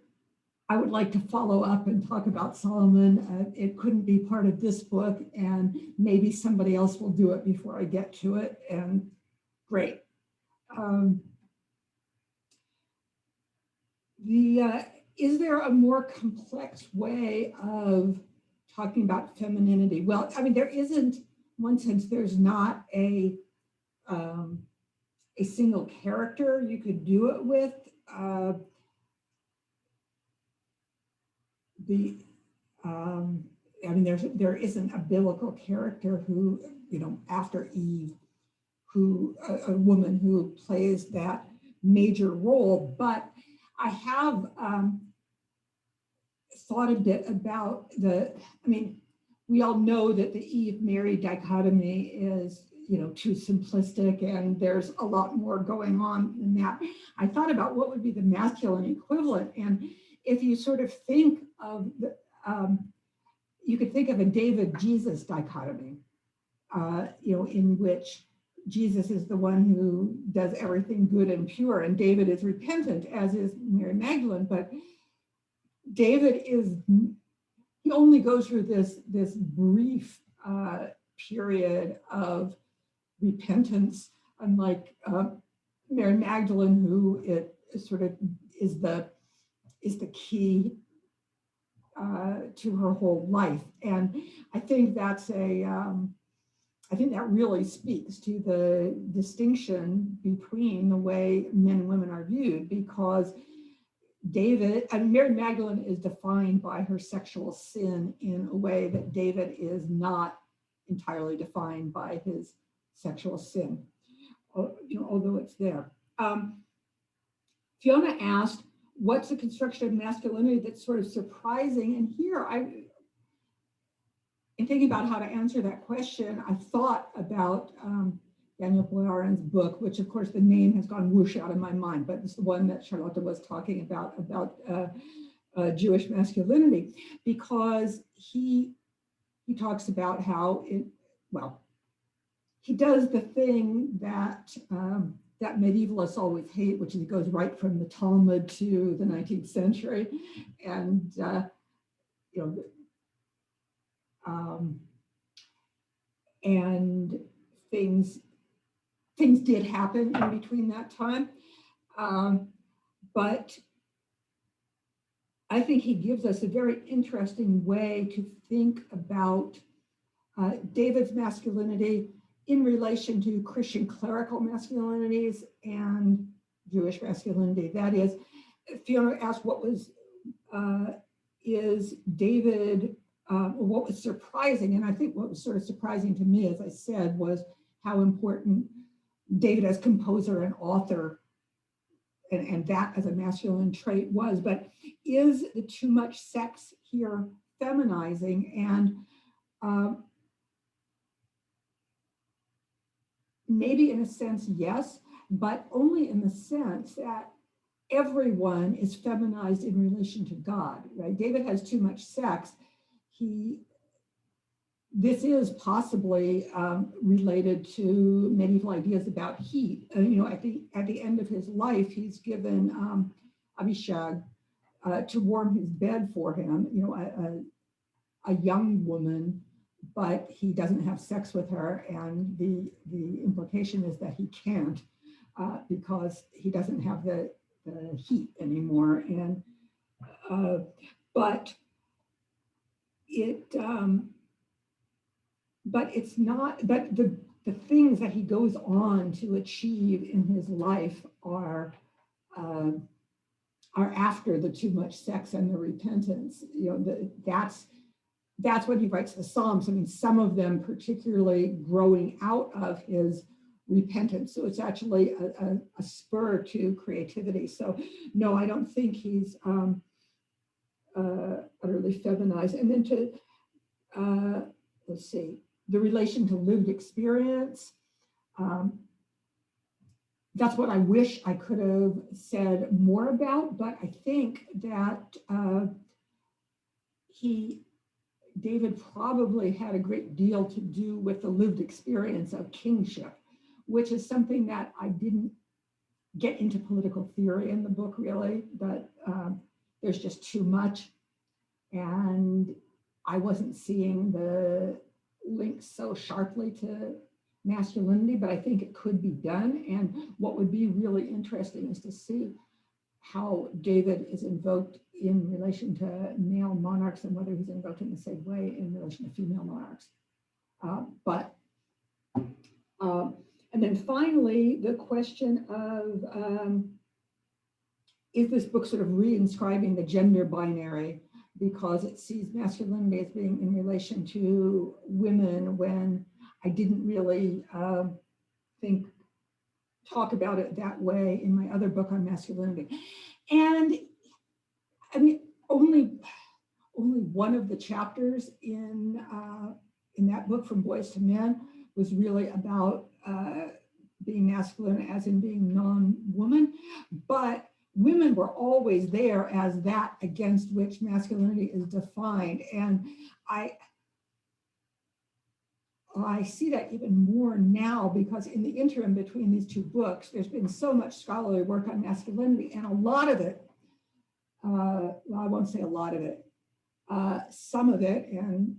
I would like to follow up and talk about Solomon. It couldn't be part of this book, and maybe somebody else will do it before I get to it, and great. Is there a more complex way of talking about femininity? Well, I mean, there isn't, in one sense, there's not a single character you could do it with. I mean, there isn't a biblical character who, you know, after Eve, who a woman who plays that major role. But I have thought a bit about I mean, we all know that the Eve-Mary dichotomy is, you know, too simplistic, and there's a lot more going on than that. I thought about what would be the masculine equivalent, and if you sort of think of the, you could think of a David-Jesus dichotomy, you know, in which Jesus is the one who does everything good and pure, and David is repentant, as is Mary Magdalene. But David he only goes through this brief period of repentance, unlike Mary Magdalene, who it sort of is the key to her whole life. And I think that's I think that really speaks to the distinction between the way men and women are viewed, because David and Mary Magdalene is defined by her sexual sin in a way that David is not entirely defined by his sexual sin, you know, although it's there. Fiona asked, what's the construction of masculinity that's sort of surprising? And here, in thinking about how to answer that question, I thought about Daniel Boyarin's book, which of course the name has gone whoosh out of my mind, but it's the one that Charlotte was talking about Jewish masculinity, because he talks about how he does the thing that that medievalists always hate, which is he goes right from the Talmud to the 19th century, and you know, and things did happen in between that time, but I think he gives us a very interesting way to think about David's masculinity in relation to Christian clerical masculinities and Jewish masculinity. That is, Fiona asked what was, is David, what was surprising, and I think what was sort of surprising to me, as I said, was how important David as composer and author, and that as a masculine trait was. But is the too much sex here feminizing? And maybe in a sense, yes, but only in the sense that everyone is feminized in relation to God, right? David has too much sex. This is possibly related to medieval ideas about heat. You know, at the end of his life, he's given Abishag to warm his bed for him. You know, a young woman, but he doesn't have sex with her, and the implication is that he can't because he doesn't have the heat anymore. And but it's not, but the things that he goes on to achieve in his life are after the too much sex and the repentance. You know, that's when he writes the Psalms. I mean, some of them particularly growing out of his repentance. So it's actually a spur to creativity. So no, I don't think he's utterly feminized. And then to, let's see, the relation to lived experience. That's what I wish I could have said more about, but I think that David probably had a great deal to do with the lived experience of kingship, which is something that I didn't get into political theory in the book, really, but there's just too much. And I wasn't seeing the links so sharply to masculinity, but I think it could be done. And what would be really interesting is to see how David is invoked in relation to male monarchs and whether he's invoked in the same way in relation to female monarchs. And then finally, the question of, is this book sort of re-inscribing the gender binary because it sees masculinity as being in relation to women when I didn't really talk about it that way in my other book on masculinity. And I mean, only one of the chapters in that book, From Boys to Men, was really about being masculine as in being non-woman, but women were always there as that against which masculinity is defined. And I see that even more now because in the interim between these two books, there's been so much scholarly work on masculinity, and a lot of it, well, I won't say a lot of it, some of it, and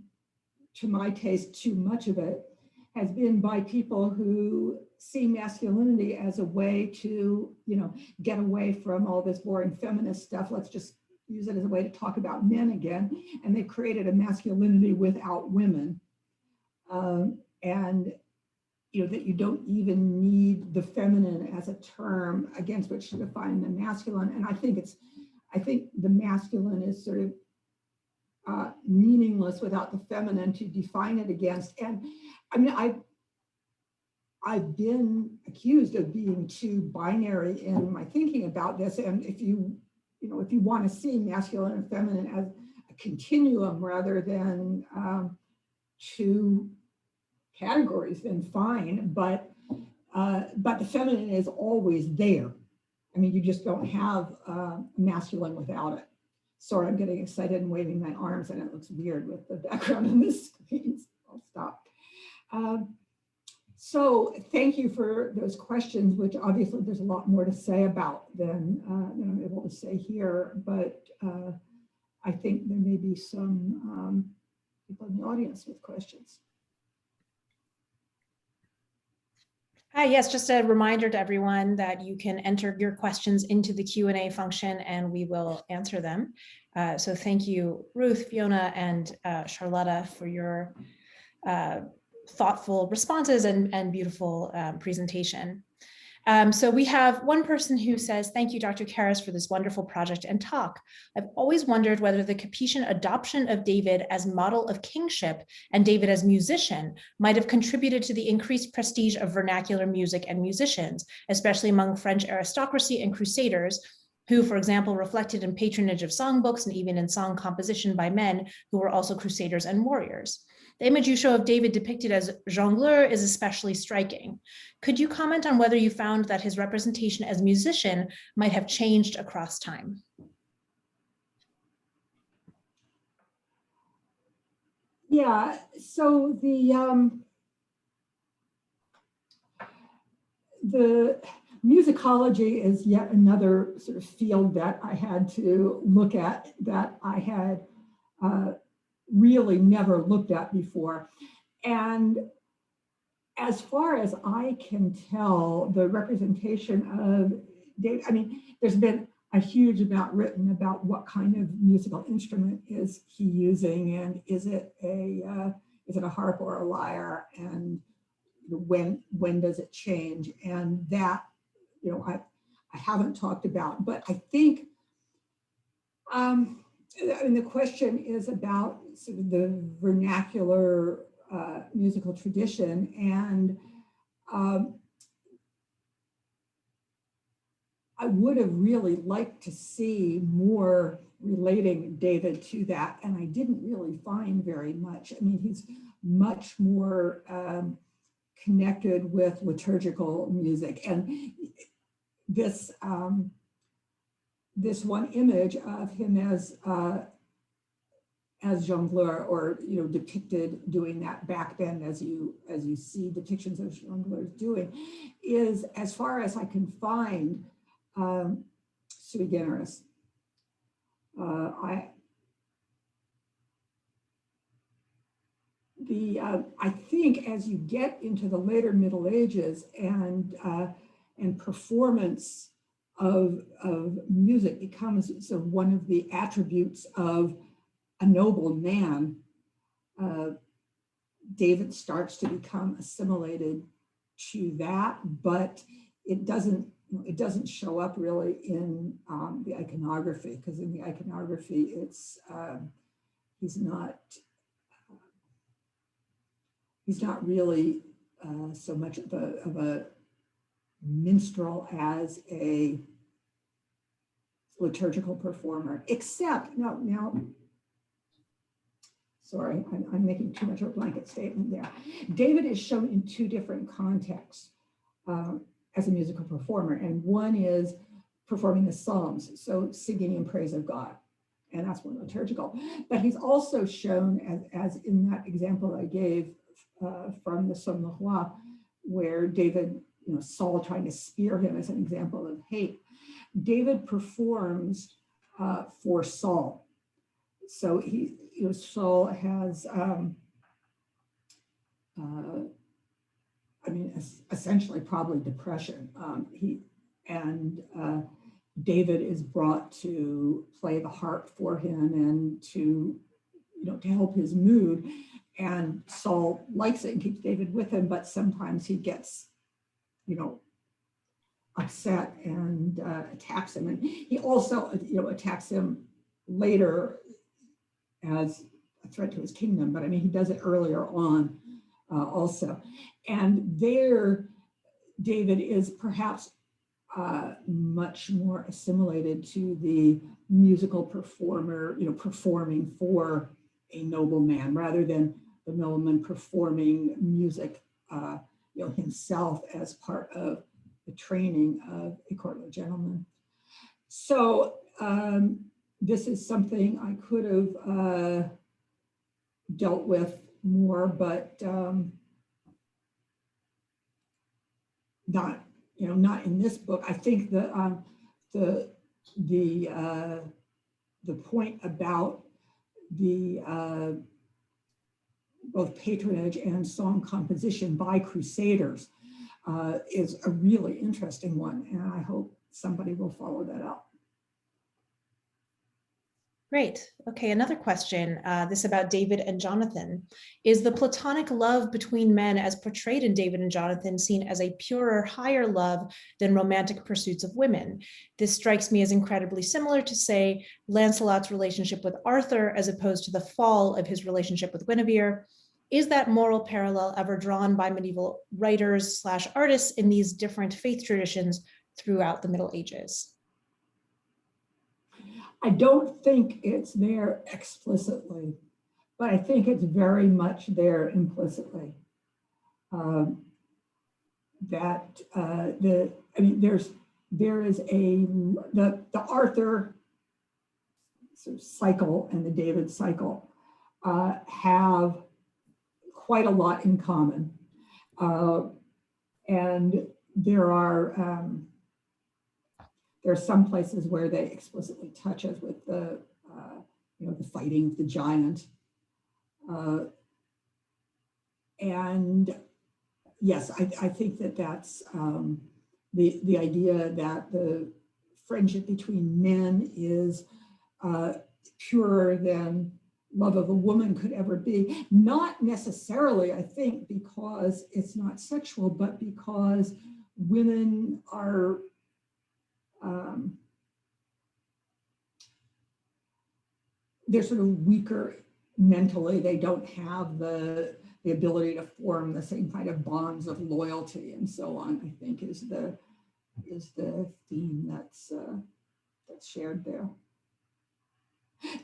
to my taste, too much of it, has been by people who see masculinity as a way to, get away from all this boring feminist stuff. Let's just use it as a way to talk about men again. And they've created a masculinity without women. And that you don't even need the feminine as a term against which to define the masculine. And I think the masculine is sort of meaningless without the feminine to define it against. And I mean, I've been accused of being too binary in my thinking about this. And if you want to see masculine and feminine as a continuum rather than two categories, then fine. But the feminine is always there. I mean, you just don't have masculine without it. Sorry, I'm getting excited and waving my arms, and it looks weird with the background on the screen. So I'll stop. So thank you for those questions, which obviously there's a lot more to say about than I'm able to say here, but I think there may be some people in the audience with questions. Hi, yes, just a reminder to everyone that you can enter your questions into the Q&A function and we will answer them. So thank you, Ruth, Fiona, and Charlotta for your thoughtful responses and beautiful presentation. So we have one person who says, thank you, Dr. Karras, for this wonderful project and talk. I've always wondered whether the Capetian adoption of David as model of kingship and David as musician might have contributed to the increased prestige of vernacular music and musicians, especially among French aristocracy and crusaders, who, for example, reflected in patronage of songbooks and even in song composition by men who were also crusaders and warriors. The image you show of David depicted as jongleur is especially striking. Could you comment on whether you found that his representation as musician might have changed across time? Yeah, so the musicology is yet another sort of field that I had to look at that I had really never looked at before. And as far as I can tell, the representation of David, I mean, there's been a huge amount written about what kind of musical instrument is he using, and is it a harp or a lyre, and when does it change? And that, I haven't talked about, but I think the question is about sort of the vernacular musical tradition, and I would have really liked to see more relating David to that, and I didn't really find very much. I mean, he's much more connected with liturgical music, and this this one image of him as jongleur, or depicted doing that back bend, as you see depictions of jongleurs doing, is, as far as I can find, sui generis. I think as you get into the later Middle Ages and performance of music becomes sort of one of the attributes of a noble man, David starts to become assimilated to that, but it doesn't show up really in the iconography, because in the iconography it's he's not really so much of a minstrel as a liturgical performer, except now sorry, I'm making too much of a blanket statement there. David is shown in two different contexts as a musical performer, and one is performing the Psalms, so singing in praise of God, and that's more liturgical. But he's also shown as in that example I gave from the Somme le Roi, where David, Saul trying to spear him as an example of hate. David performs for Saul. So Saul has, essentially probably depression. David is brought to play the harp for him and to help his mood. And Saul likes it and keeps David with him, but sometimes he gets, upset and attacks him. And he also, attacks him later as a threat to his kingdom, but he does it earlier on also. And there, David is perhaps much more assimilated to the musical performer, performing for a nobleman, rather than the nobleman performing music, himself as part of the training of a courtly gentleman. So this is something I could have dealt with more, but not in this book. I think the point about the both patronage and song composition by crusaders is a really interesting one, and I hope somebody will follow that up. Great. Okay, another question, this about David and Jonathan. Is the platonic love between men as portrayed in David and Jonathan seen as a purer, higher love than romantic pursuits of women? This strikes me as incredibly similar to, say, Lancelot's relationship with Arthur as opposed to the fall of his relationship with Guinevere. Is that moral parallel ever drawn by medieval writers / artists in these different faith traditions throughout the Middle Ages? I don't think it's there explicitly, but I think it's very much there implicitly. The Arthur sort of cycle and the David cycle have quite a lot in common, and there are some places where they explicitly touch us with the the fighting of the giant, and yes, I think that's the idea that the friendship between men is purer than love of a woman could ever be. Not necessarily, I think, because it's not sexual, but because women are they're sort of weaker mentally. They don't have the ability to form the same kind of bonds of loyalty and so on, I think, is the the theme that's shared there.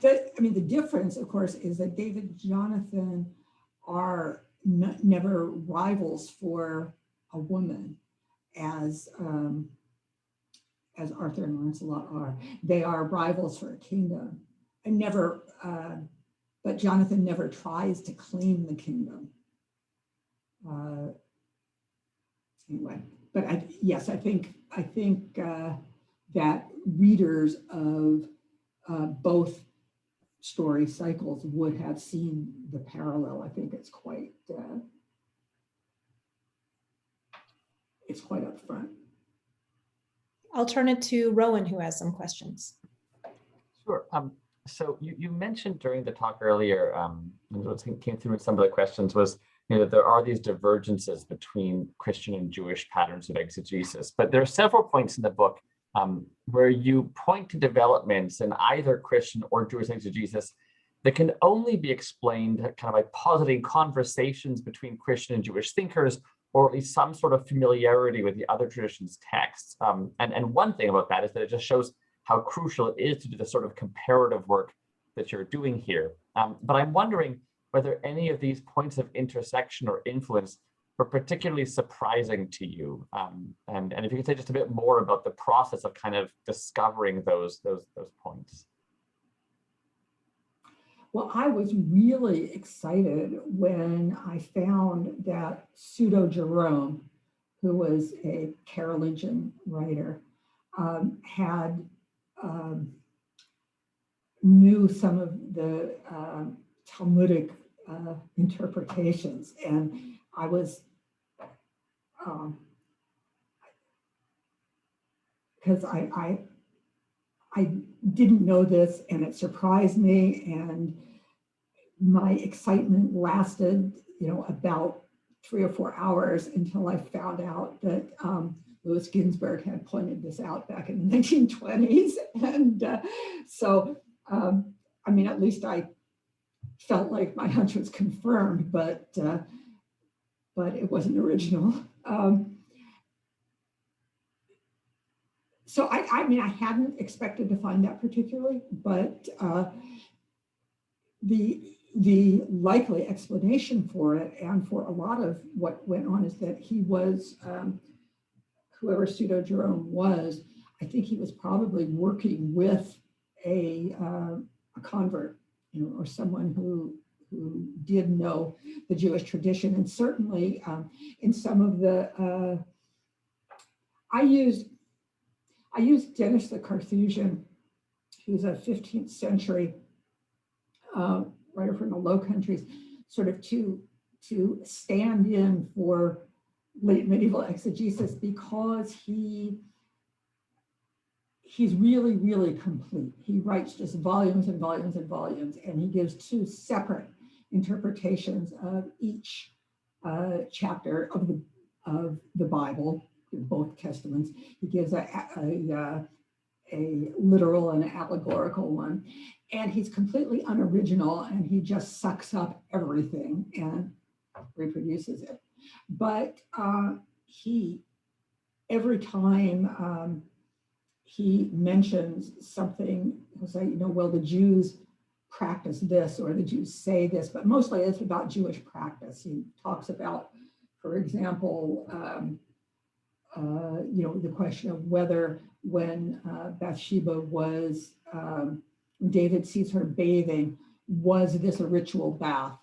I mean, the difference, of course, is that David and Jonathan are never rivals for a woman, as Arthur and Lancelot are. They are rivals for a kingdom, and never. But Jonathan never tries to claim the kingdom. Anyway, but I think that readers of both story cycles would have seen the parallel. I think it's quite upfront. I'll turn it to Rowan, who has some questions. Sure. So you mentioned during the talk earlier, and what came through in some of the questions was, that there are these divergences between Christian and Jewish patterns of exegesis. But there are several points in the book where you point to developments in either Christian or Jewish exegesis that can only be explained kind of by positing conversations between Christian and Jewish thinkers, or at least some sort of familiarity with the other traditions' texts. And one thing about that is that it just shows how crucial it is to do the sort of comparative work that you're doing here. But I'm wondering whether any of these points of intersection or influence were particularly surprising to you. And if you could say just a bit more about the process of kind of discovering those points. Well, I was really excited when I found that Pseudo Jerome, who was a Carolingian writer, had knew some of the Talmudic interpretations, and I was because I didn't know this, and it surprised me, and my excitement lasted, about 3 or 4 hours until I found out that Louis Ginsburg had pointed this out back in the 1920s, and so I mean, at least I felt like my hunch was confirmed, but it wasn't original. So I mean, I hadn't expected to find that particularly, but the likely explanation for it and for a lot of what went on is that he was, whoever Pseudo Jerome was, I think he was probably working with a convert, or someone who did know the Jewish tradition. And certainly in some of the, I used Dennis the Carthusian, who's a 15th century writer from the Low Countries, sort of to stand in for late medieval exegesis, because he's really, really complete. He writes just volumes and volumes and volumes, and he gives 2 separate interpretations of each chapter of the Bible, both Testaments. He gives a literal and an allegorical one, and he's completely unoriginal, and he just sucks up everything and reproduces it. But every time he mentions something, he'll say, well, the Jews practice this, or the Jews say this, but mostly it's about Jewish practice. He talks about, for example, the question of whether when Bathsheba was, David sees her bathing, was this a ritual bath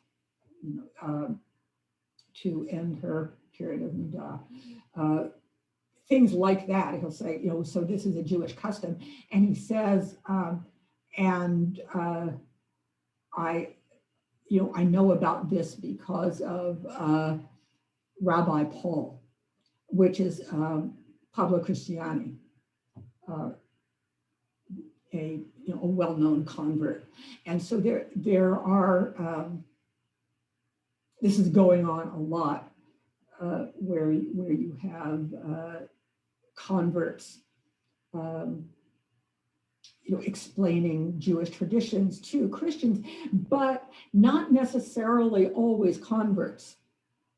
to end her period of Niddah? Things like that. He'll say, so this is a Jewish custom. And he says, I know about this because of Rabbi Paul, which is Pablo Cristiani, a well-known convert. And so there are, this is going on a lot, where you have converts, explaining Jewish traditions to Christians, but not necessarily always converts.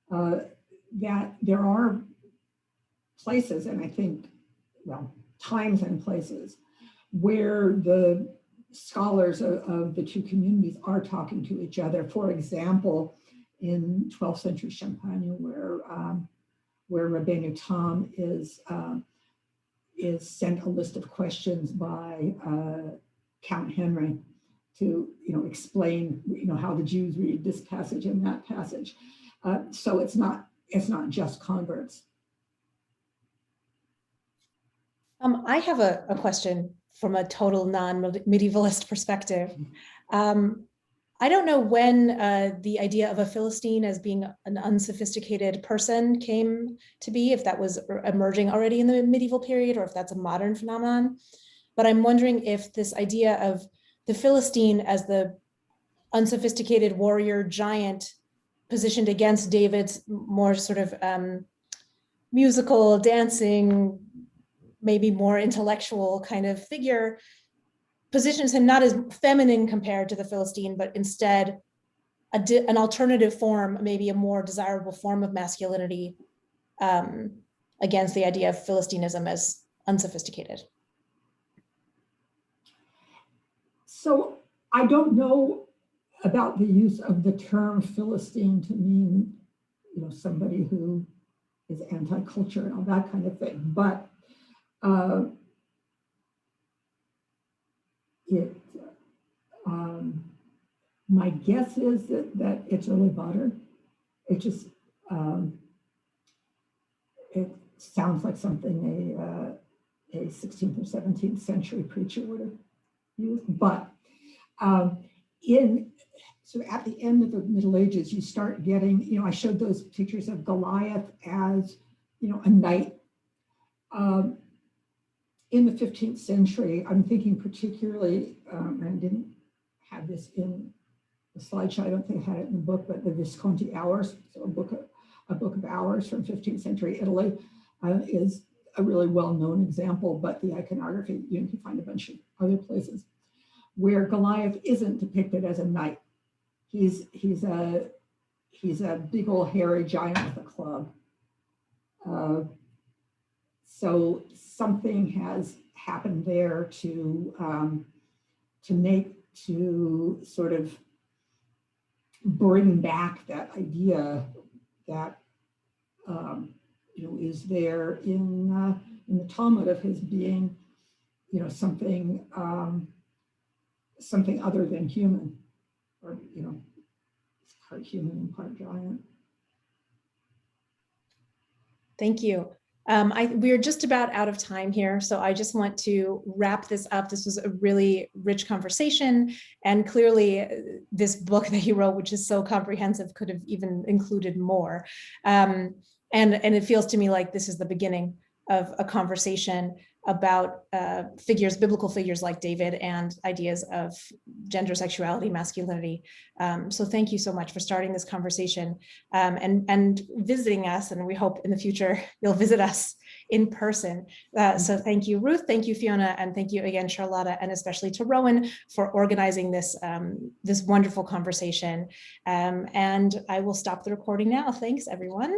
That there are places, and I think well, times and places where the scholars of the two communities are talking to each other. For example, in 12th century Champagne, where Rabbeinu Tam is sent a list of questions by Count Henry to explain how the Jews read this passage and that passage. So it's not just converts. I have a question from a total non-medievalist perspective. I don't know when the idea of a Philistine as being an unsophisticated person came to be, if that was emerging already in the medieval period or if that's a modern phenomenon. But I'm wondering if this idea of the Philistine as the unsophisticated warrior giant positioned against David's more sort of musical, dancing, maybe more intellectual kind of figure, positions him not as feminine compared to the Philistine, but instead an alternative form, maybe a more desirable form of masculinity against the idea of Philistinism as unsophisticated. So I don't know about the use of the term Philistine to mean, somebody who is anti-culture and all that kind of thing, but my guess is that it's early modern. It just it sounds like something a 16th or 17th century preacher would have used. But so at the end of the Middle Ages, you start getting, I showed those pictures of Goliath as, a knight. In the 15th century, I'm thinking particularly, and I didn't have this in the slideshow, I don't think I had it in the book, but the Visconti Hours, so a book of hours from 15th century Italy is a really well-known example, but the iconography, you can find a bunch of other places where Goliath isn't depicted as a knight. He's a big old hairy giant with a club. So something has happened there to sort of bring back that idea that is there in the Talmud of his being something other than human, or part human and part giant. Thank you. We're just about out of time here, so I just want to wrap this up. This was a really rich conversation, and clearly this book that you wrote, which is so comprehensive, could have even included more. And it feels to me like this is the beginning of a conversation about biblical figures like David, and ideas of gender, sexuality, masculinity. So thank you so much for starting this conversation and visiting us. And we hope in the future you'll visit us in person. So thank you, Ruth. Thank you, Fiona. And thank you again, Charlotta, and especially to Rowan for organizing this, this wonderful conversation. And I will stop the recording now. Thanks, everyone.